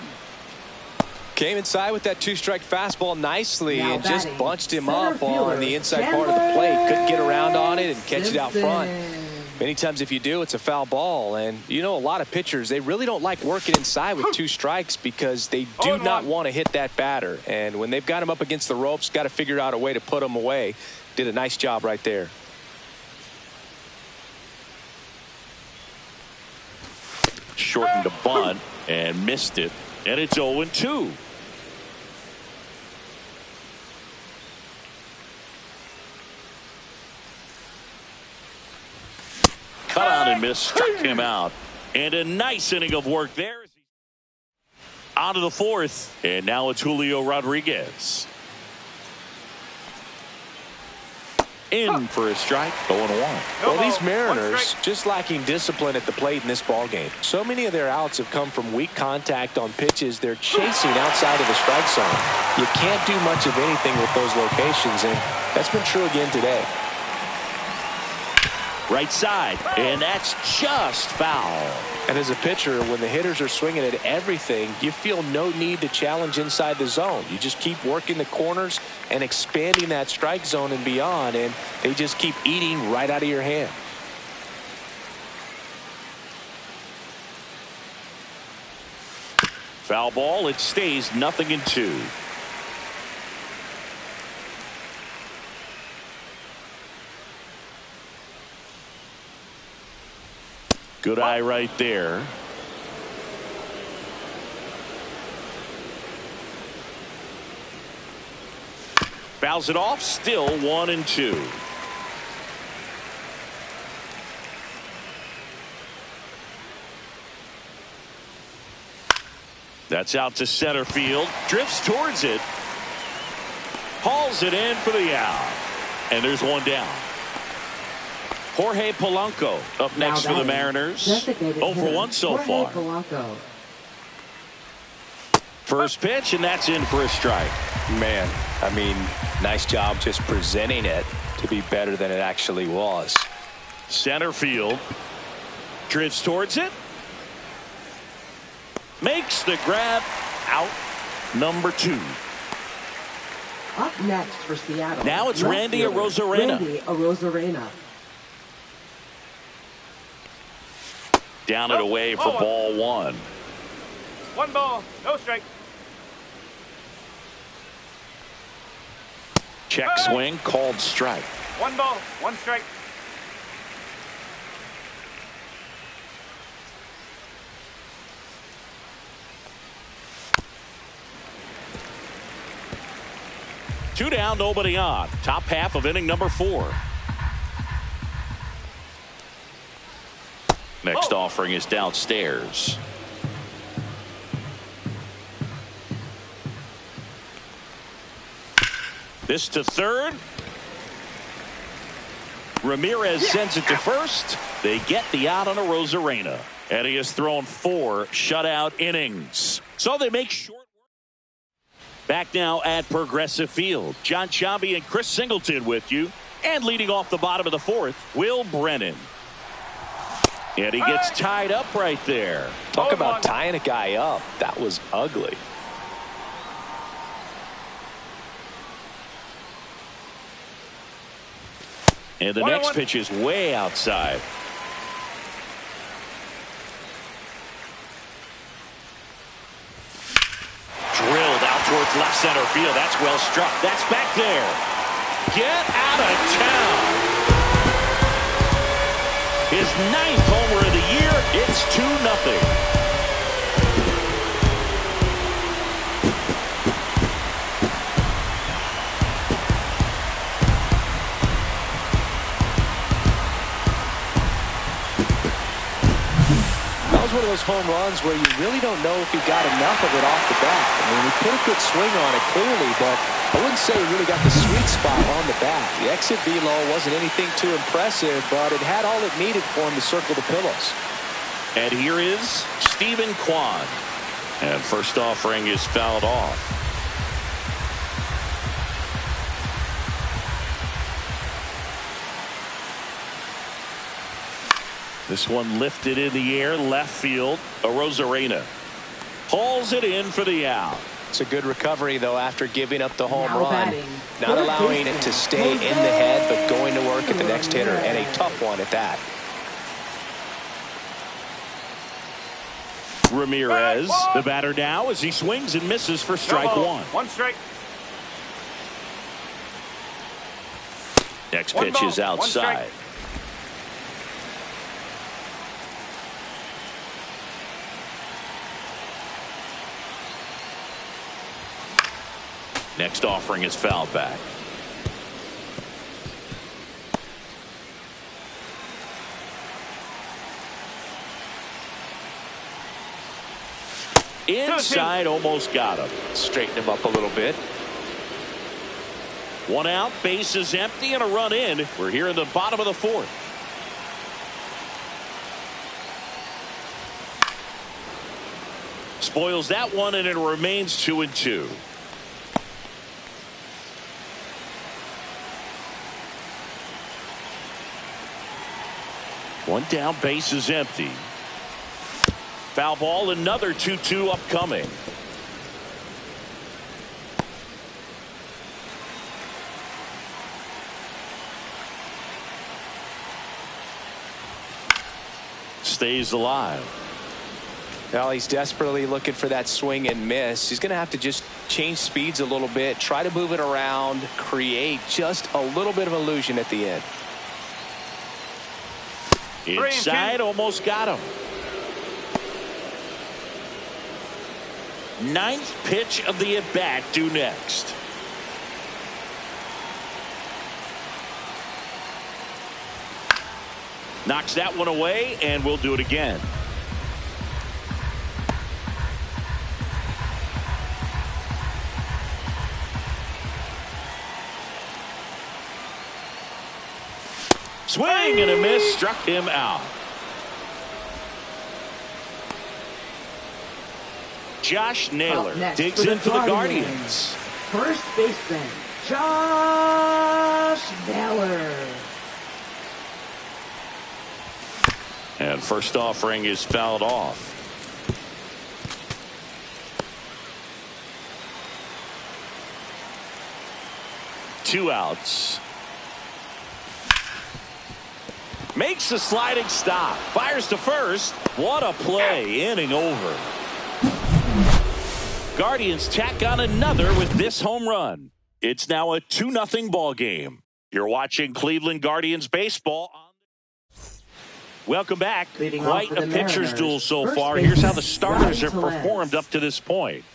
Came inside with that 2-strike fastball nicely and just bunched him up on the inside part of the plate. Couldn't get around on it and catch it out front. Many times if you do, it's a foul ball. And you know, a lot of pitchers, they really don't like working inside with 2 strikes because they do not want to hit that batter. And when they've got him up against the ropes, got to figure out a way to put him away. Did a nice job right there. Shortened a bunt and missed it. And it's 0-2. Cut out and missed, struck him out. And a nice inning of work there. On to the 4th. And now it's Julio Rodriguez. In for a strike, 0-1. Well, these Mariners just lacking discipline at the plate in this ballgame. So many of their outs have come from weak contact on pitches they're chasing outside of the strike zone. You can't do much of anything with those locations, and that's been true again today. Right side, and that's just foul. And as a pitcher, when the hitters are swinging at everything, you feel no need to challenge inside the zone. You just keep working the corners and expanding that strike zone and beyond, and they just keep eating right out of your hand. Foul ball, it stays 0-2. Good eye right there. Fouls it off, still 1-2. That's out to center field. Drifts towards it. Hauls it in for the out. And there's one down. Jorge Polanco up next for the Mariners. 0 for 1 so far. First pitch, and that's in for a strike. Man, I mean, nice job just presenting it to be better than it actually was. Center field. Drifts towards it. Makes the grab. Out number 2. Up next for Seattle. Now it's Randy Arozarena. Down and away for ball 1. 1 ball, no strike. Check swing, called strike. 1 ball, 1 strike. Two down, nobody on. Top half of inning number 4. Next offering is downstairs. This to third. Ramirez sends it to first. They get the out on a Rosarena. And he has thrown 4 shutout innings. So they make short work. Back now at Progressive Field. John Chambi and Chris Singleton with you. And leading off the bottom of the 4th, Will Brennan. And he gets tied up right there. Talk about tying a guy up. That was ugly. And the next pitch is way outside. Drilled out towards left center field. That's well struck. That's back there. Get out of town. His 9th homer of the year. It's 2-0. One of those home runs where you really don't know if he got enough of it off the bat. I mean, he put a good swing on it clearly, but I wouldn't say he really got the sweet spot on the bat. The exit velo wasn't anything too impressive, but it had all it needed for him to circle the pillows. And here is Stephen Kwan. And first offering is fouled off. This one lifted in the air, left field. A Rosarena hauls it in for the out. It's a good recovery, though, after giving up the home run. Not allowing it to stay in the head, but going to work at the next hitter, and a tough one at that. Ramirez, the batter now, as he swings and misses for strike 1. 1 strike. Next pitch is outside. Next offering is fouled back. Inside, almost got him. Straighten him up a little bit. 1 out, base is empty, and a run in. We're here in the bottom of the 4th. Spoils that one, and it remains 2-2. One down, base is empty. Foul ball, another 2-2 upcoming. Stays alive. Well, he's desperately looking for that swing and miss. He's going to have to just change speeds a little bit, try to move it around, create just a little bit of illusion at the end. Inside, almost got him. 9th pitch of the at-bat due next. Knocks that one away, and we'll do it again. Swing and a miss, struck him out. Josh Naylor digs in for the Guardians. First baseman, Josh Naylor. And first offering is fouled off. Two outs. Makes a sliding stop. Fires to first. What a play. Inning over. Guardians tack on another with this home run. It's now a 2-0 ball game. You're watching Cleveland Guardians baseball. Welcome back. Quite a pitcher's duel so far. Here's how the starters have performed up to this point.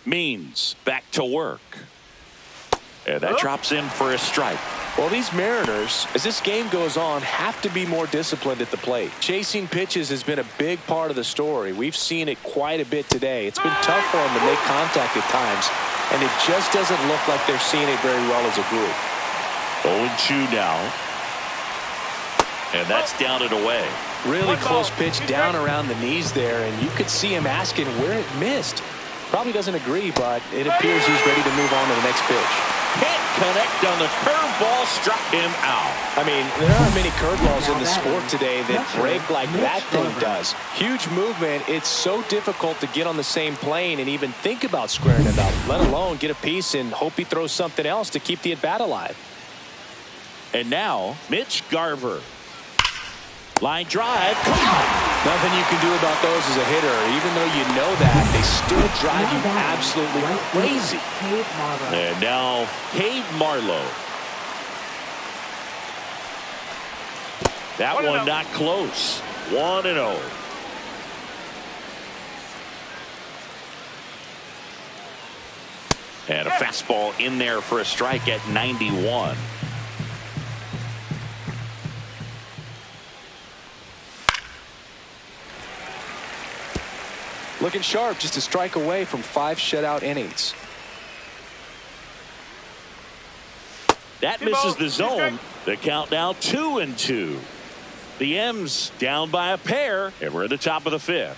Means back to work. And that drops in for a strike. Well, these Mariners, as this game goes on, have to be more disciplined at the plate. Chasing pitches has been a big part of the story. We've seen it quite a bit today. It's been tough for them to make contact at times, and it just doesn't look like they're seeing it very well as a group. 0-2 now. And that's down and away. Really close pitch down around the knees there, and you could see him asking where it missed. Probably doesn't agree, but it appears he's ready to move on to the next pitch. Can't connect on the curveball, struck him out. I mean, there aren't many curveballs in the sport today that break like that thing does. Huge movement. It's so difficult to get on the same plane and even think about squaring it up, let alone get a piece and hope he throws something else to keep the at-bat alive. And now, Mitch Garver. Line drive. Come on. Nothing you can do about those as a hitter. Even though you know that, they still drive you absolutely crazy. And now, Cade Marlowe. That one not close. 1-0. And a fastball in there for a strike at 91. Looking sharp, just a strike away from 5 shutout innings. That misses the zone. The count now 2-2. The M's down by a pair, and we're at the top of the 5th.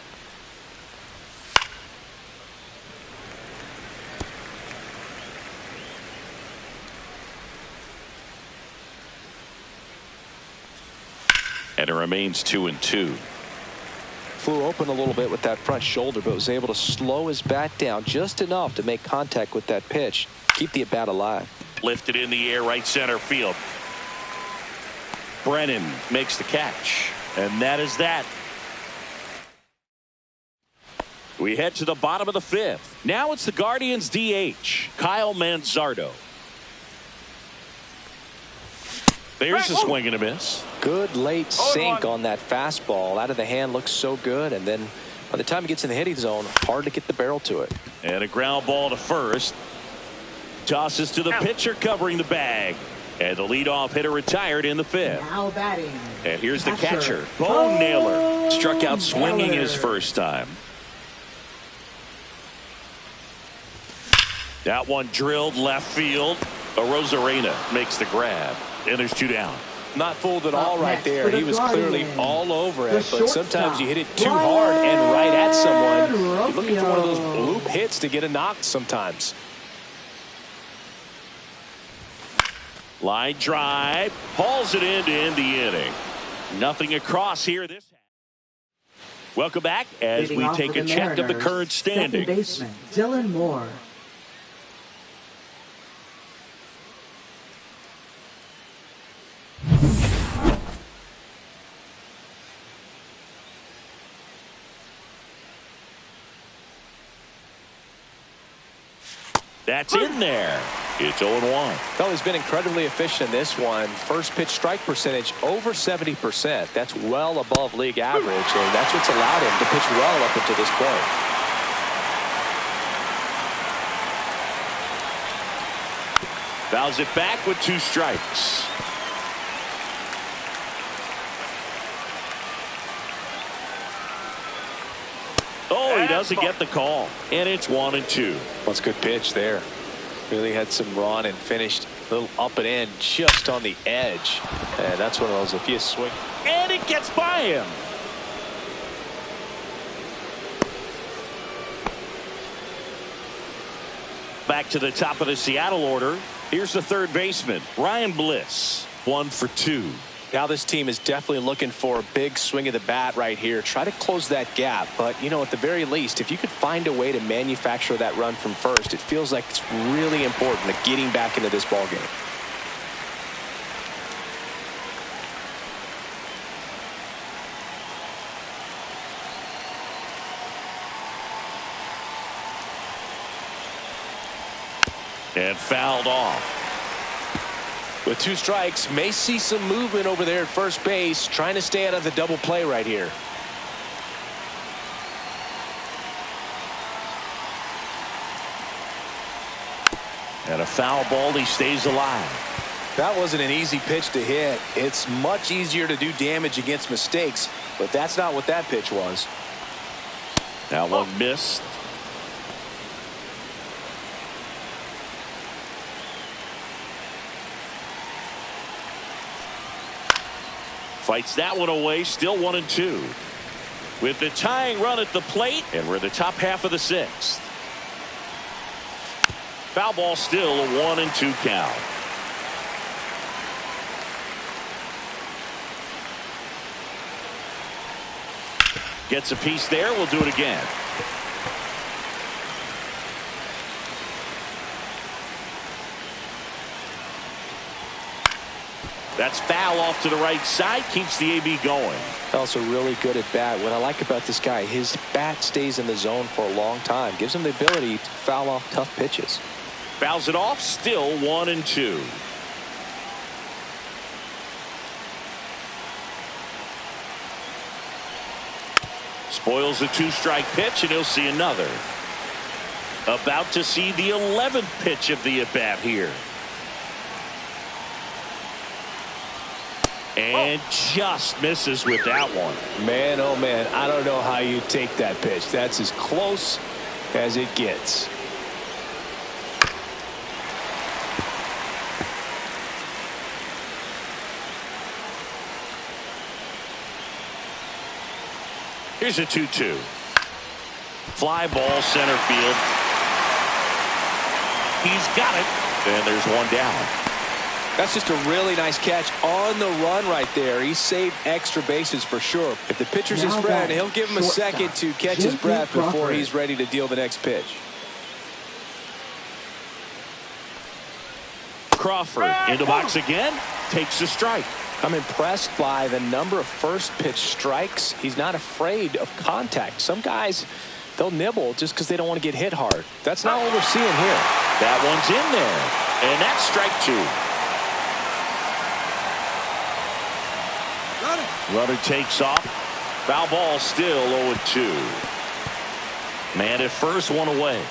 And it remains 2-2. Flew open a little bit with that front shoulder, but was able to slow his bat down just enough to make contact with that pitch. Keep the at-bat alive. Lifted in the air, right center field. Brennan makes the catch. And that is that. We head to the bottom of the 5th. Now it's the Guardians DH, Kyle Manzardo. There's a swing and a miss. Good late sink on that fastball. Out of the hand, looks so good. And then by the time it gets in the hitting zone, hard to get the barrel to it. And a ground ball to first. Tosses to the pitcher covering the bag. And the leadoff hitter retired in the 5th. Now batting. And here's the catcher, Bo Naylor. Struck out swinging his first time. That one drilled left field. Arozarena makes the grab. And there's 2 down. Not fooled at all right there. He was clearly all over it, but sometimes you hit it too hard and right at someone. You're looking for one of those bloop hits to get a knock sometimes. Line drive. Hauls it in to end the inning. Nothing across here. Welcome back as we take a check of the current standings. Second baseman Dylan Moore. That's in there. It's 0-1. Well, he's been incredibly efficient in this one. First pitch strike percentage over 70%. That's well above league average, and that's what's allowed him to pitch well up until this point. Fouls it back with 2 strikes. Oh, he doesn't get the call. And it's 1-2. Well, it's a good pitch there. Really had some run and finished a little up and in just on the edge. And that's one of those, if you swing. And it gets by him. Back to the top of the Seattle order. Here's the third baseman, Ryan Bliss. 1 for 2. Now this team is definitely looking for a big swing of the bat right here. Try to close that gap. But, you know, at the very least, if you could find a way to manufacture that run from first, it feels like it's really important to getting back into this ballgame. And fouled off. With 2 strikes, may see some movement over there at first base, trying to stay out of the double play right here. And a foul ball, he stays alive. That wasn't an easy pitch to hit. It's much easier to do damage against mistakes, but that's not what that pitch was. Now one missed. Fights that one away, still 1-2. With the tying run at the plate, and we're in the top half of the sixth. Foul ball, still a 1-2 count. Gets a piece there. We'll do it again. That's foul off to the right side. Keeps the AB going. Also really good at bat. What I like about this guy, his bat stays in the zone for a long time. Gives him the ability to foul off tough pitches. Fouls it off. Still 1-2. Spoils the 2-strike pitch, and he'll see another. About to see the 11th pitch of the at-bat here. And just misses with that one. Man, oh man, I don't know how you take that pitch. That's as close as it gets. Here's a 2-2. Fly ball, center field. He's got it. And there's one down. That's just a really nice catch on the run right there. He saved extra bases for sure. If the pitcher's his friend, he'll give him a second to catch his breath before he's ready to deal the next pitch. Crawford into box again. Takes a strike. I'm impressed by the number of first pitch strikes. He's not afraid of contact. Some guys, they'll nibble just because they don't want to get hit hard. That's not what we're seeing here. That one's in there. And that's strike 2. Runner takes off. Foul ball, still 0-2. Man at first, one away.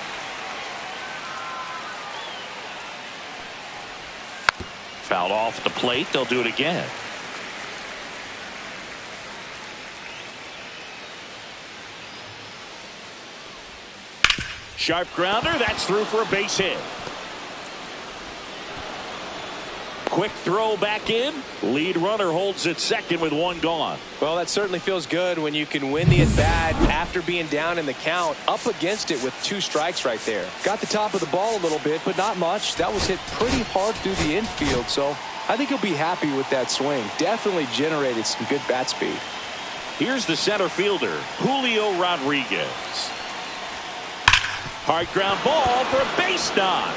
Fouled off the plate. They'll do it again. Sharp grounder. That's through for a base hit. Quick throw back in. Lead runner holds at second with one gone. Well, that certainly feels good when you can win the at-bat after being down in the count, up against it with 2 strikes right there. Got the top of the ball a little bit, but not much. That was hit pretty hard through the infield, so I think he'll be happy with that swing. Definitely generated some good bat speed. Here's the center fielder, Julio Rodriguez. Hard ground ball for a base knock.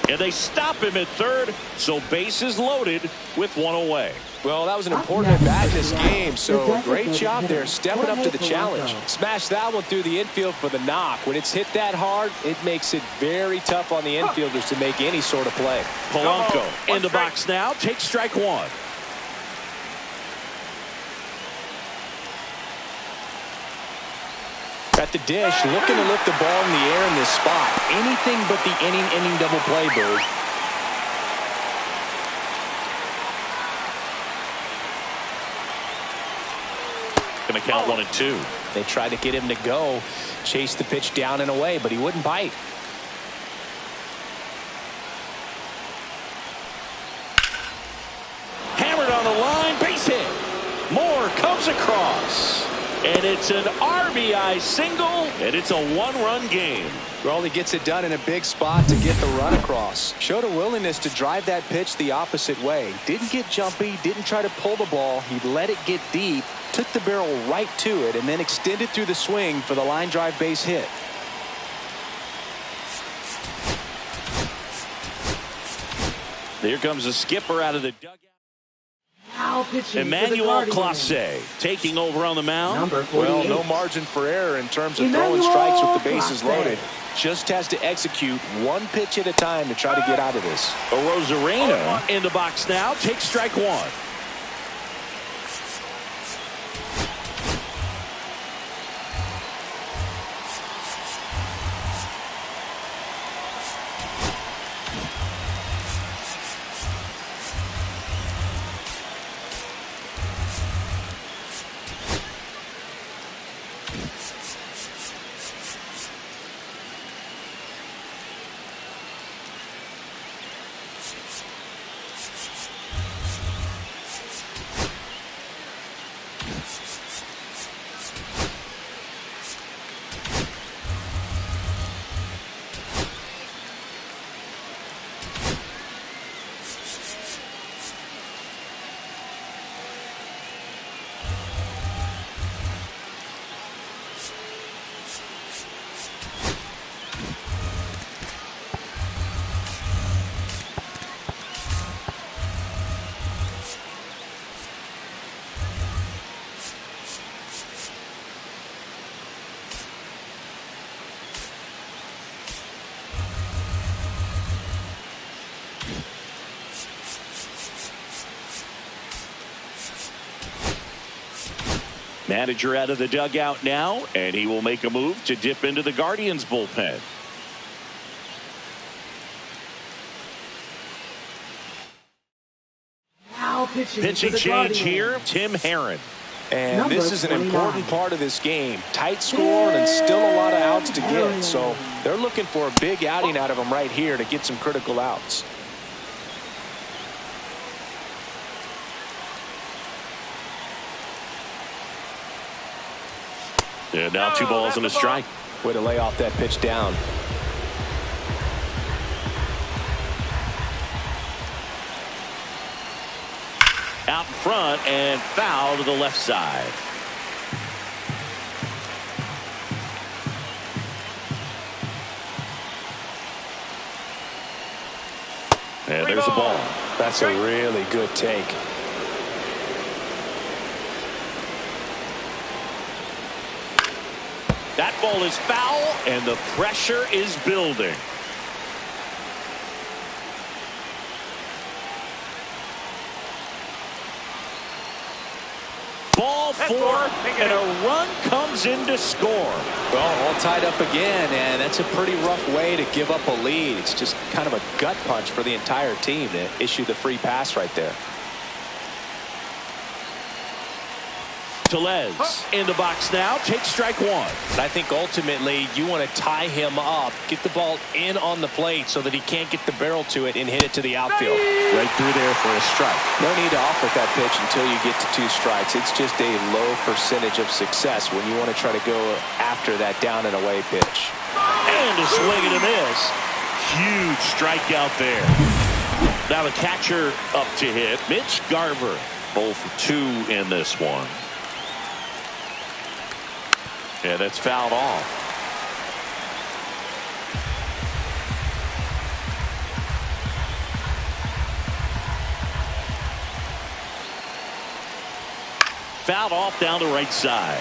And they stop him at third, so bases loaded with one away. Well, that was an important at-bat in this game, so great job there stepping up to the challenge. Smash that one through the infield for the knock. When it's hit that hard, it makes it very tough on the infielders to make any sort of play. Polanco in the box now, takes strike 1. At the dish, looking to lift the ball in the air in this spot. Anything but the inning double play, Bird. Going to count 1-2. They tried to get him to go, chase the pitch down and away, but he wouldn't bite. Hammered on the line, base hit. Moore comes across. And it's an RBI single, and it's a 1-run game. Well, he gets it done in a big spot to get the run across. Showed a willingness to drive that pitch the opposite way. Didn't get jumpy, didn't try to pull the ball. He let it get deep, took the barrel right to it, and then extended through the swing for the line drive base hit. There comes the skipper out of the dugout. Emmanuel Clase taking over on the mound. Well, no margin for error in terms of throwing strikes with the bases loaded. Just has to execute one pitch at a time to try to get out of this. Rosarena in the box now, takes strike 1. Manager out of the dugout now, and he will make a move to dip into the Guardians bullpen. Now pitching change here, Tim Herron. And Number this is an 29. important part of this game. Tight score and still a lot of outs to get. So they're looking for a big outing out of him right here to get some critical outs. And now 2 balls and a strike. Way to lay off that pitch down. Out in front and foul to the left side. And there's a ball. That's a really good take. That ball is foul, and the pressure is building. Ball 4, and a run comes in to score. Well, all tied up again, and that's a pretty rough way to give up a lead. It's just kind of a gut punch for the entire team to issue the free pass right there. Tellez in the box now, takes strike 1. I think ultimately you want to tie him up, get the ball in on the plate so that he can't get the barrel to it and hit it to the outfield. Right through there for a strike. No need to offer that pitch until you get to 2 strikes. It's just a low percentage of success when you want to try to go after that down and away pitch. And a swing and a miss. Huge strikeout there. Now the catcher up to hit, Mitch Garver. 0 for 2 in this one. Yeah, that's fouled off. Fouled off down the right side.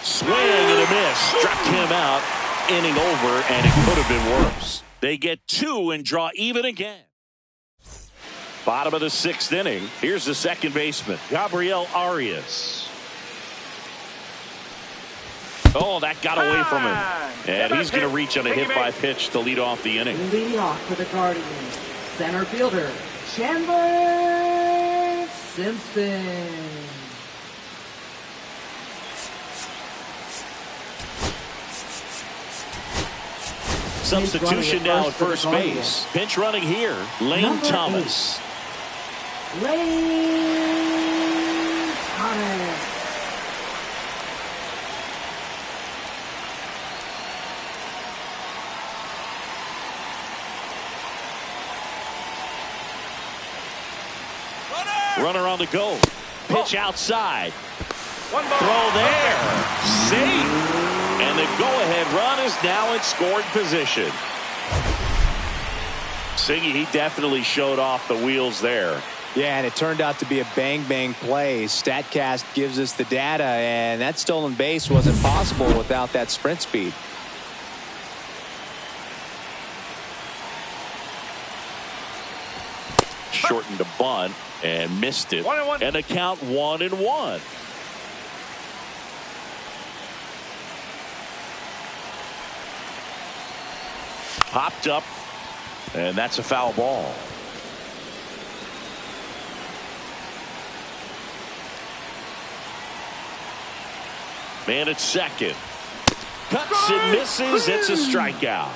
Swing and a miss. Struck him out. Inning over, and it could have been worse. They get 2 and draw even again. Bottom of the 6th inning. Here's the second baseman, Gabriel Arias. Oh, that got away from him. And he's going to reach on a hit by pitch to lead off the inning. Leading off for the Guardians, center fielder Chandler Simpson. Substitution now at first base. Pinch running here, Lane Number Thomas. 8. Lane Thomas. Runner on the go. Pitch outside. 1 ball. Throw there. Safe. And the go-ahead run is now in scoring position. Siggy, he definitely showed off the wheels there. Yeah, and it turned out to be a bang-bang play. StatCast gives us the data, and that stolen base wasn't possible without that sprint speed. Shortened a bunt and missed it. 1-1. And the count 1-1. Popped up, and that's a foul ball. Man at second. Cuts and misses. It's a strikeout.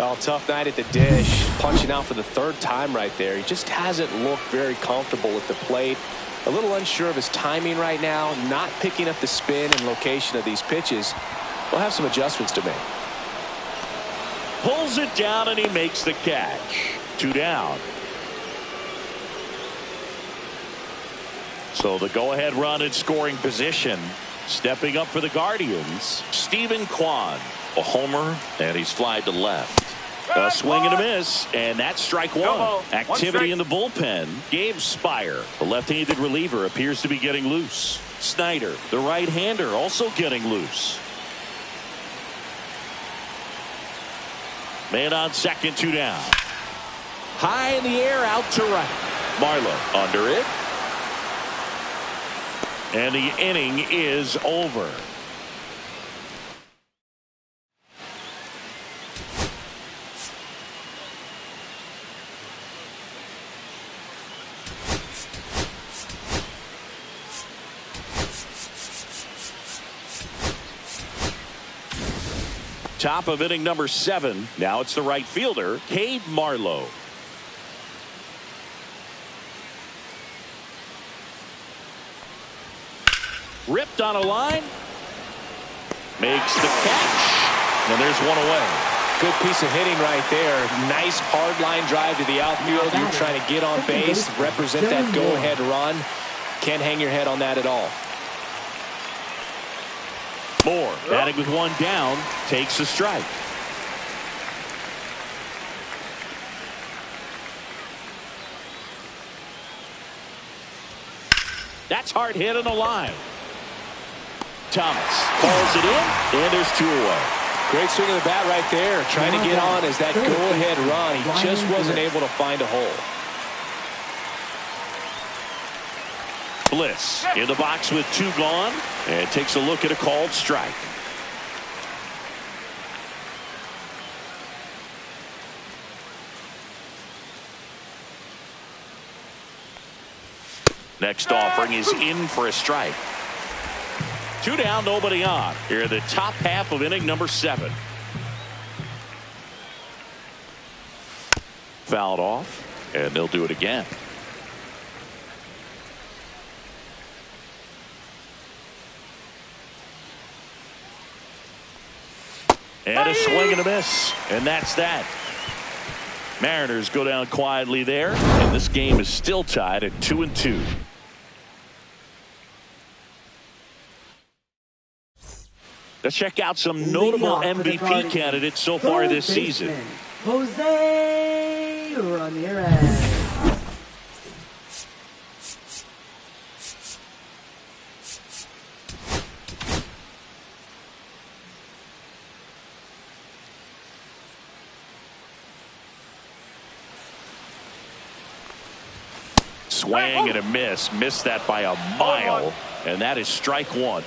Oh, tough night at the dish. Punching out for the third time right there. He just hasn't looked very comfortable with the plate. A little unsure of his timing right now. Not picking up the spin and location of these pitches. We'll have some adjustments to make. Pulls it down and he makes the catch. 2 down. So the go-ahead run in scoring position. Stepping up for the Guardians, Stephen Kwan. A homer, and he's flied to left. A swing and a miss, and that's strike one. Activity in the bullpen. Gabe Spire, the left-handed reliever, appears to be getting loose. Snyder, the right-hander, also getting loose. Man on second, 2 down. High in the air, out to right. Marlowe under it. And the inning is over. Top of inning number 7. Now it's the right fielder, Cade Marlowe. Ripped on a line. Makes the catch. And there's one away. Good piece of hitting right there. Nice hard line drive to the outfield. You're trying to get on base, represent that go-ahead run. Can't hang your head on that at all. Moore batting with 1 down, takes a strike. That's hard hit on the line. Thomas calls it in, and there's 2 away. Great swing of the bat right there. Trying to get on as that go-ahead run. He just wasn't able to find a hole. Bliss in the box with 2 gone, and takes a look at a called strike. Next offering is in for a strike. 2 down, nobody on. Here in the top half of inning number 7. Fouled off, and they'll do it again. And a swing and a miss. And that's that. Mariners go down quietly there. And this game is still tied at 2-2. Let's check out some notable MVP candidates so far this season. Jose Ramirez. Swing and a miss. Missed that by a mile. And that is strike 1.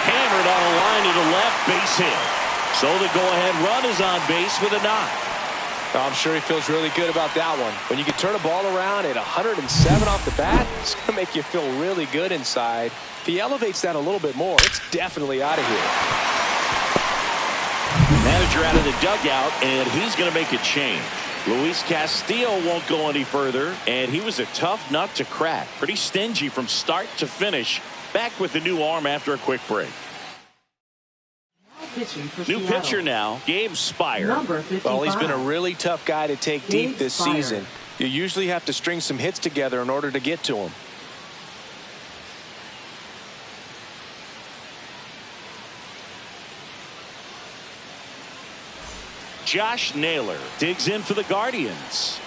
Hammered on a line to the left, base hit. So the go-ahead run is on base with a knock. I'm sure he feels really good about that one. When you can turn a ball around at 107 off the bat, it's going to make you feel really good inside. If he elevates that a little bit more, it's definitely out of here. Manager out of the dugout, and he's going to make a change. Luis Castillo won't go any further, and he was a tough nut to crack. Pretty stingy from start to finish. Back with the new arm after a quick break. New pitcher now, Gabe Spire. Well, he's been a really tough guy to take deep this season. You usually have to string some hits together in order to get to him. Josh Naylor digs in for the Guardians.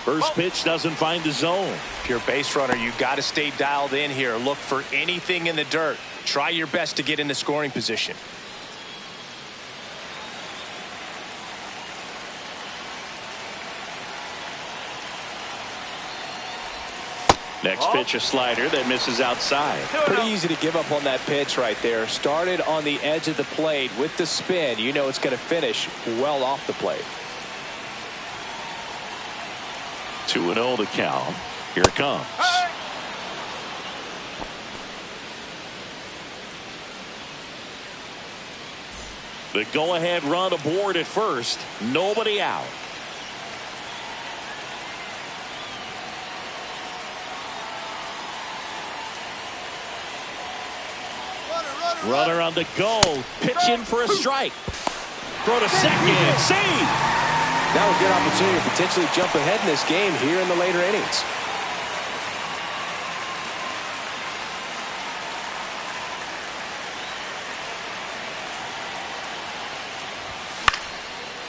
First pitch doesn't find the zone. If you're a base runner, you got to stay dialed in here. Look for anything in the dirt. Try your best to get into scoring position. Next pitch, a slider that misses outside. Pretty easy to give up on that pitch right there. Started on the edge of the plate with the spin. You know it's going to finish well off the plate. 2-0 the count. Here it comes. The go-ahead run aboard at first. Nobody out. Runner on the go. Pitch in for a strike. Throw to second. Save. Now a good opportunity to potentially jump ahead in this game here in the later innings.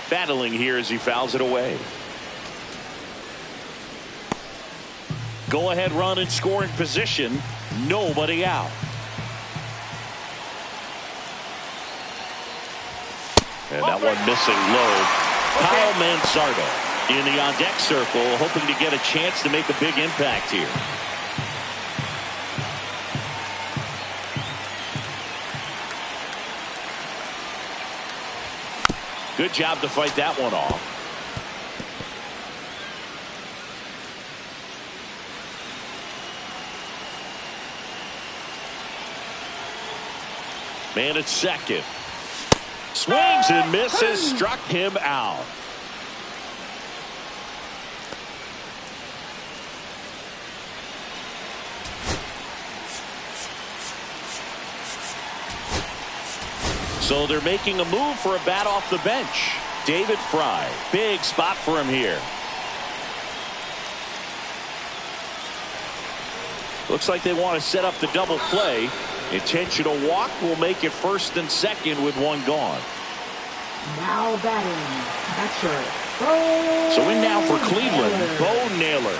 Battling here as he fouls it away. Go-ahead run in scoring position. Nobody out. And that one missing low. Kyle Manzardo in the on-deck circle, hoping to get a chance to make a big impact here. Good job to fight that one off. Man at second. Swings and misses. Struck him out. So they're making a move for a bat off the bench. David Fry. Big spot for him here. Looks like they want to set up the double play. Intentional walk will make it first and second with one gone. Now batting, catcher. So in now for Cleveland, Bo Naylor.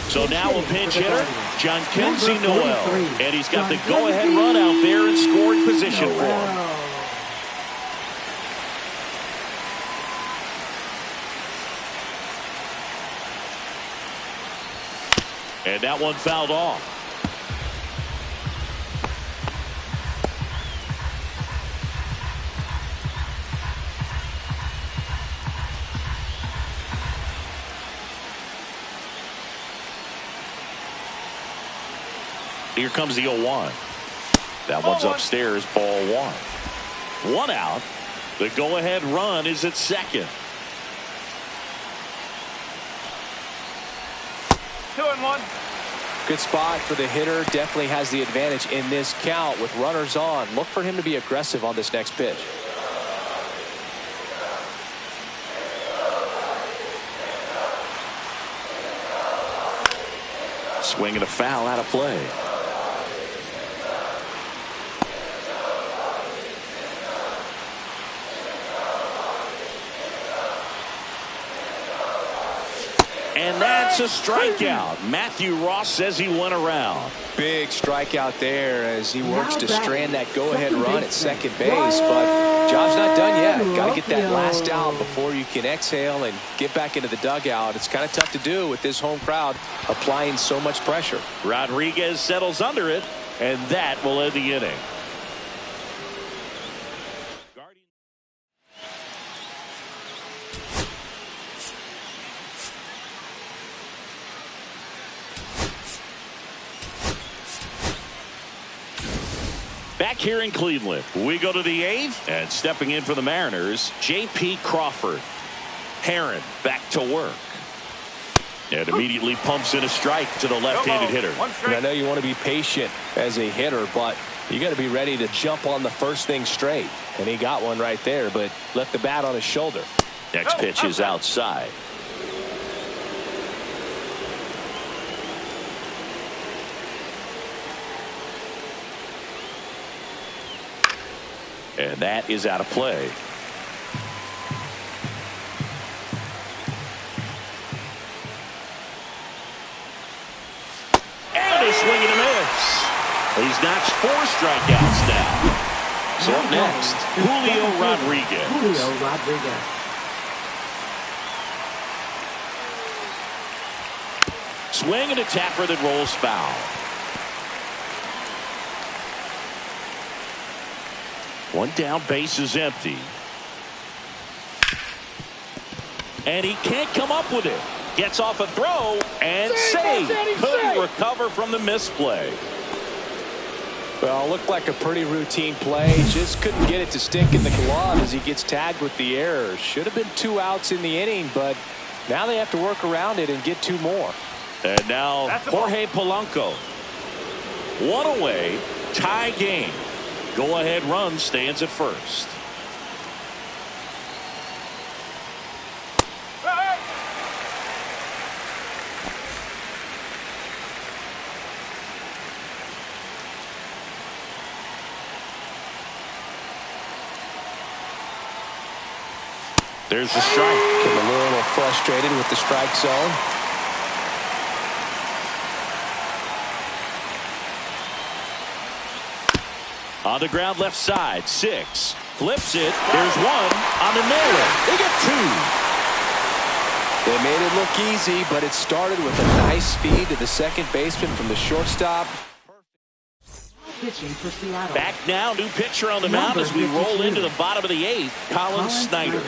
So now a pinch hitter, John Kenzie Noel. And he's got the go-ahead run out there in scoring position for him. And that one fouled off. Here comes the 0-1. That one's upstairs, ball one. One out. The go-ahead run is at second. 2-1. Good spot for the hitter. Definitely has the advantage in this count with runners on. Look for him to be aggressive on this next pitch. Swing and a foul out of play. And that's a strikeout. Matthew Ross says he went around. Big strikeout there as he works to strand that go-ahead run at second base. But job's not done yet. Got to get that last out before you can exhale and get back into the dugout. It's kind of tough to do with this home crowd applying so much pressure. Rodriguez settles under it, and that will end the inning. Back here in Cleveland, we go to the 8th, and stepping in for the Mariners, J.P. Crawford. Herron back to work. And immediately pumps in a strike to the left-handed hitter. And I know you want to be patient as a hitter, but you got to be ready to jump on the first thing straight. And he got one right there, but left the bat on his shoulder. Next pitch is outside. And that is out of play. And a swing and a miss. He's notched 4 strikeouts now. So up next, Julio Rodriguez. Julio Rodriguez. Swing and a tapper that rolls foul. One down, base is empty. And he can't come up with it. Gets off a throw and save. Couldn't recover from the misplay. Well, looked like a pretty routine play. Just couldn't get it to stick in the glove as he gets tagged with the error. Should have been 2 outs in the inning, but now they have to work around it and get 2 more. And now Jorge Polanco. 1 away, tie game. Go-ahead run stands at first. There's the strike. Getting a little frustrated with the strike zone. On the ground left side, 6. Flips it. There's 1 on the nail. They get 2. They made it look easy, but it started with a nice feed to the second baseman from the shortstop. Pitching for Seattle. Back now, new pitcher on the mound as we roll into the bottom of the 8th. Colin Snyder.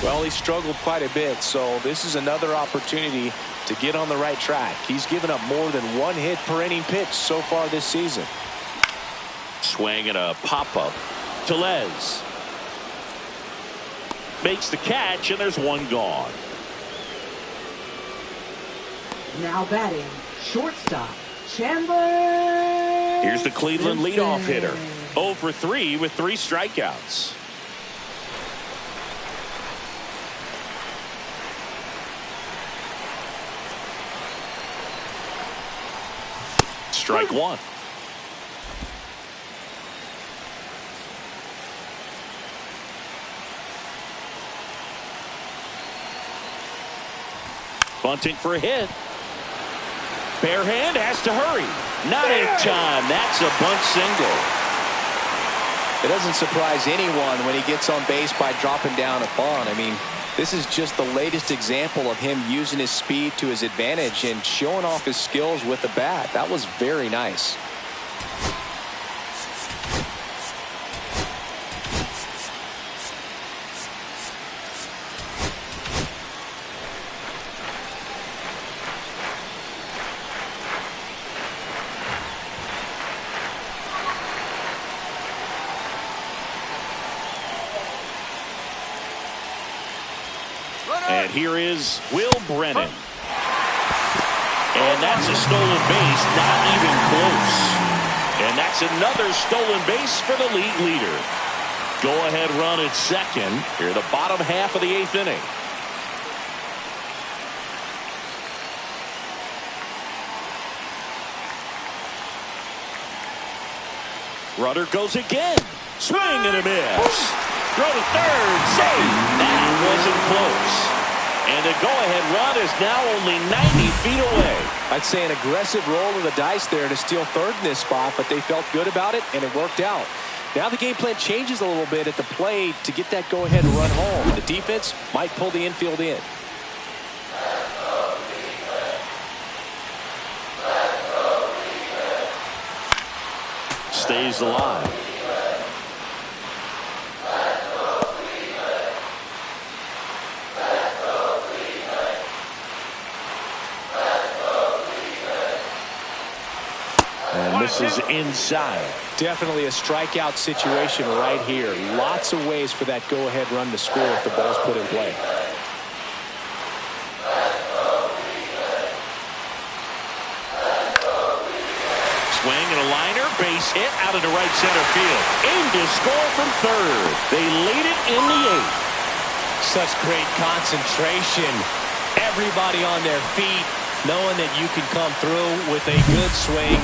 Well, he struggled quite a bit, so this is another opportunity to get on the right track. He's given up more than 1 hit per inning pitch so far this season. Swing and a pop-up. Tellez makes the catch, and there's 1 gone. Now batting, shortstop, Chandler. Here's the Cleveland Simpson. leadoff hitter. 0 for 3 with 3 strikeouts. Strike 1. Bunting for a hit. Bare hand has to hurry. Not in time. That's a bunt single. It doesn't surprise anyone when he gets on base by dropping down a bunt. I mean, this is just the latest example of him using his speed to his advantage and showing off his skills with the bat. That was very nice. And here is Will Brennan. And that's a stolen base, not even close. And that's another stolen base for the league leader. Go-ahead run at second. Here, the bottom half of the 8th inning. Runner goes again. Swing and a miss. Throw to third. Save. That wasn't close. And the go-ahead run is now only 90 feet away. I'd say an aggressive roll of the dice there to steal third in this spot, but they felt good about it, and it worked out. Now the game plan changes a little bit at the plate to get that go-ahead run home. The defense might pull the infield in. Stays alive. And this is inside. Definitely a strikeout situation right here. Lots of ways for that go-ahead run to score if the ball's put in play. Swing and a liner, base hit out into right center field. Aim to score from third. They lead it in the 8th. Such great concentration. Everybody on their feet, knowing that you can come through with a good swing.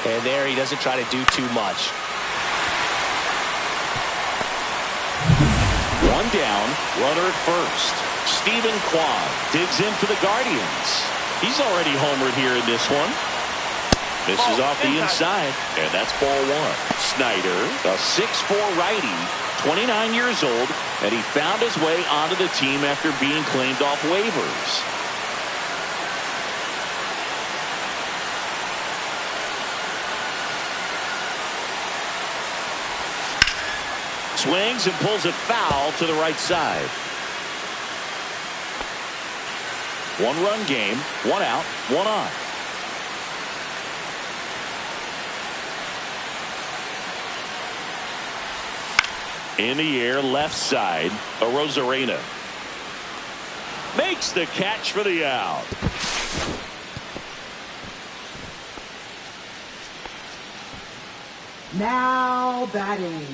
And there he doesn't try to do too much. 1 down, runner at first. Stephen Kwan digs in for the Guardians. He's already homered here in this one. This is off the inside, and that's ball 1. Snyder, a 6'4" righty, 29 years old, and he found his way onto the team after being claimed off waivers. Swings and pulls it foul to the right side. 1-run game, 1 out, 1 on. In the air, left side, Rosarena makes the catch for the out. Now batting,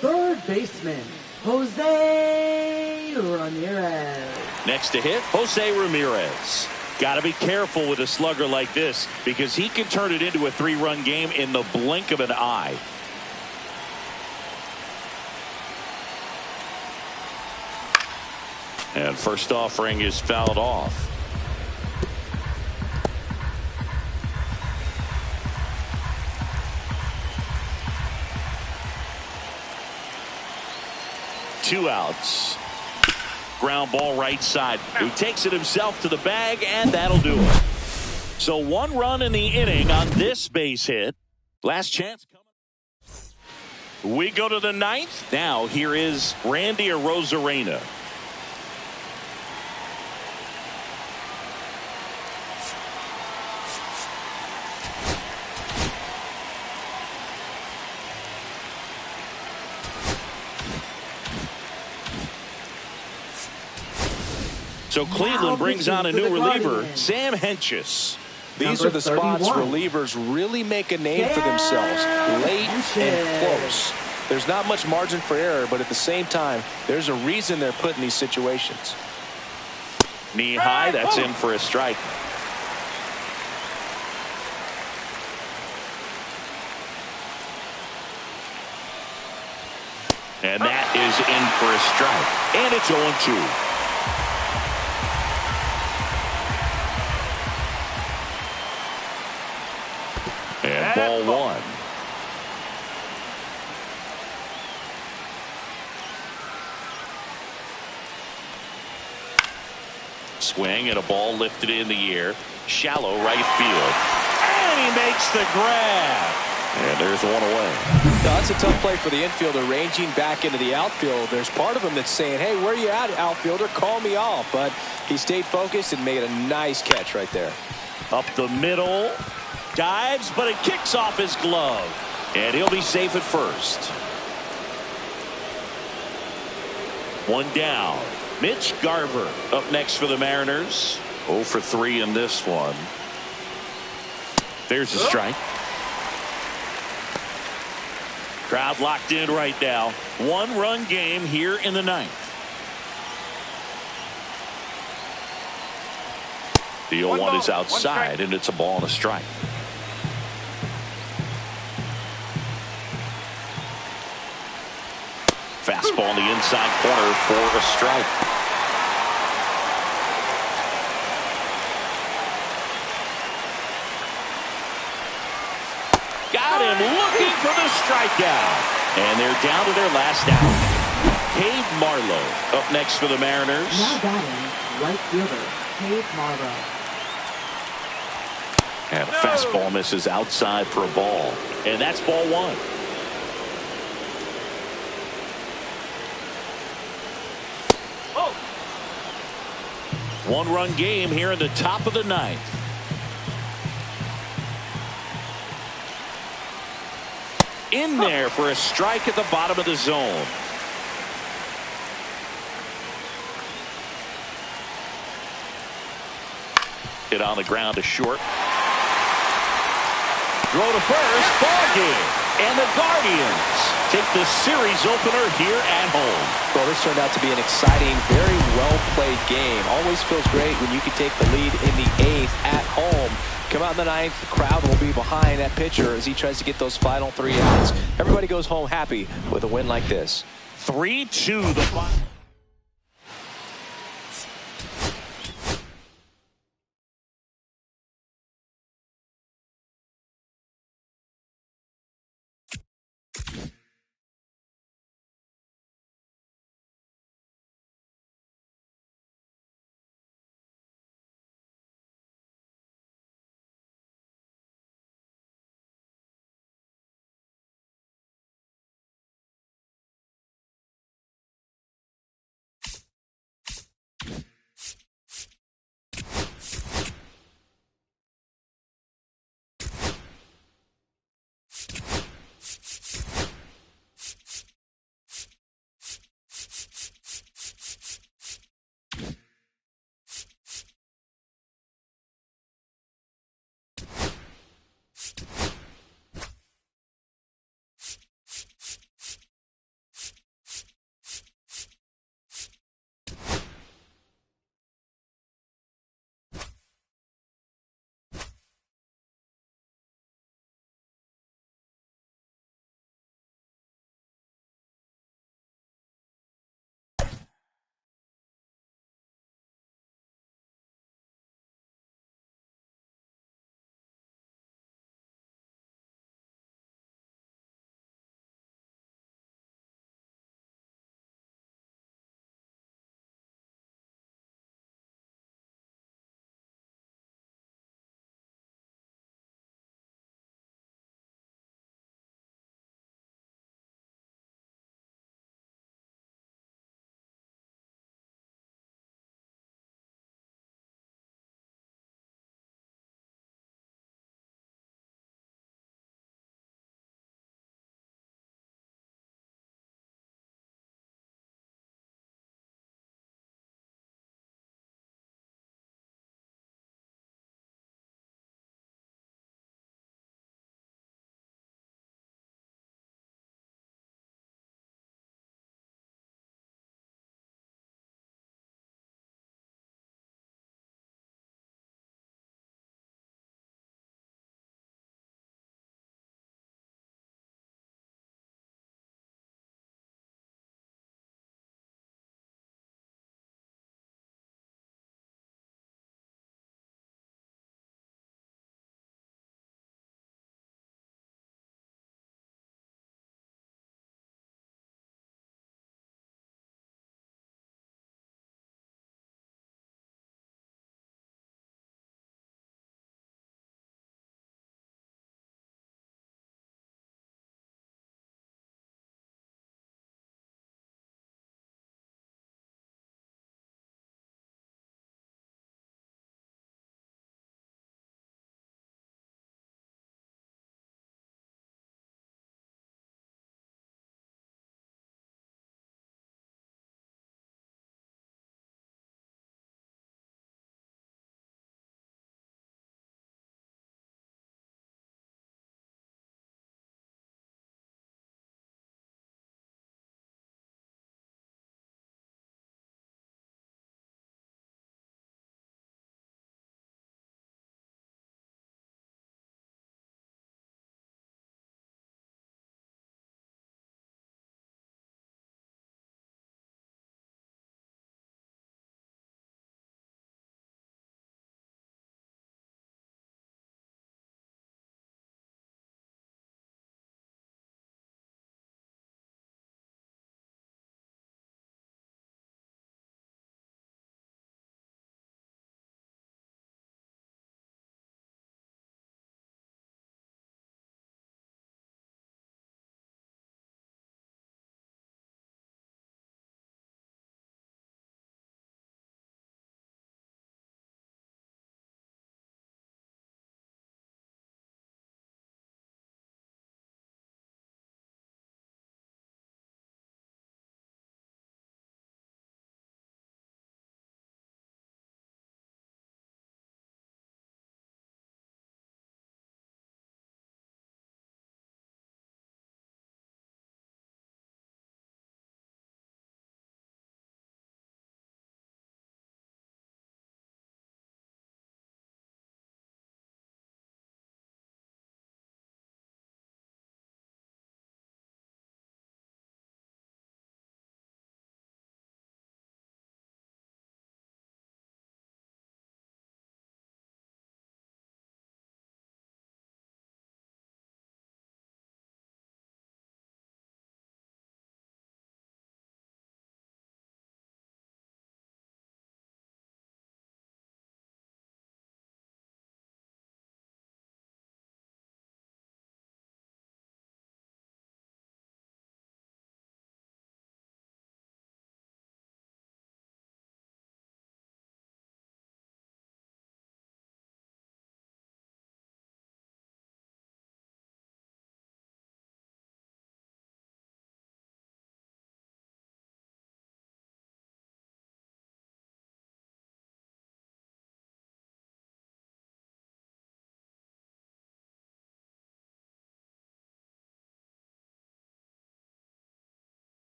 third baseman, Jose Ramirez. Next to hit, Jose Ramirez. Got to be careful with a slugger like this because he can turn it into a 3-run game in the blink of an eye. And first offering is fouled off. Two outs. Ground ball right side. He takes it himself to the bag, and that'll do it. So 1 run in the inning on this base hit. Last chance coming. We go to the 9th. Now here is Randy Arozarena. So Cleveland brings on a new reliever, Sam Hentges. These are the spots relievers really make a name for themselves, late and close. There's not much margin for error, but at the same time, there's a reason they're put in these situations. Knee high, that's in for a strike. And that is in for a strike. And it's 0-2. And ball 1. Swing and a ball lifted in the air. Shallow right field. And he makes the grab. And there's one away. Now, that's a tough play for the infielder ranging back into the outfield. There's part of him that's saying, hey, where are you at, outfielder? Call me off. But he stayed focused and made a nice catch right there. Up the middle. Dives, but it kicks off his glove. And he'll be safe at first. 1 down. Mitch Garver up next for the Mariners. 0 for 3 in this one. There's a strike. Crowd locked in right now. 1-run game here in the 9th. The 0-1 is outside, and it's a ball and a strike. Fastball in the inside corner for a strike. Got him looking for the strikeout. And they're down to their last out. Cade Marlowe up next for the Mariners. Now batting, right fielder, Cade Marlowe. And a fastball misses outside for a ball. And that's ball 1. One-run game here in the top of the 9th. In there for a strike at the bottom of the zone. Hit on the ground to short. Throw to first. Ball game. And the Guardians take the series opener here at home. Well, this turned out to be an exciting, very well-played game. Always feels great when you can take the lead in the 8th at home. Come out in the 9th, the crowd will be behind that pitcher as he tries to get those final 3 outs. Everybody goes home happy with a win like this. 3-2 the final.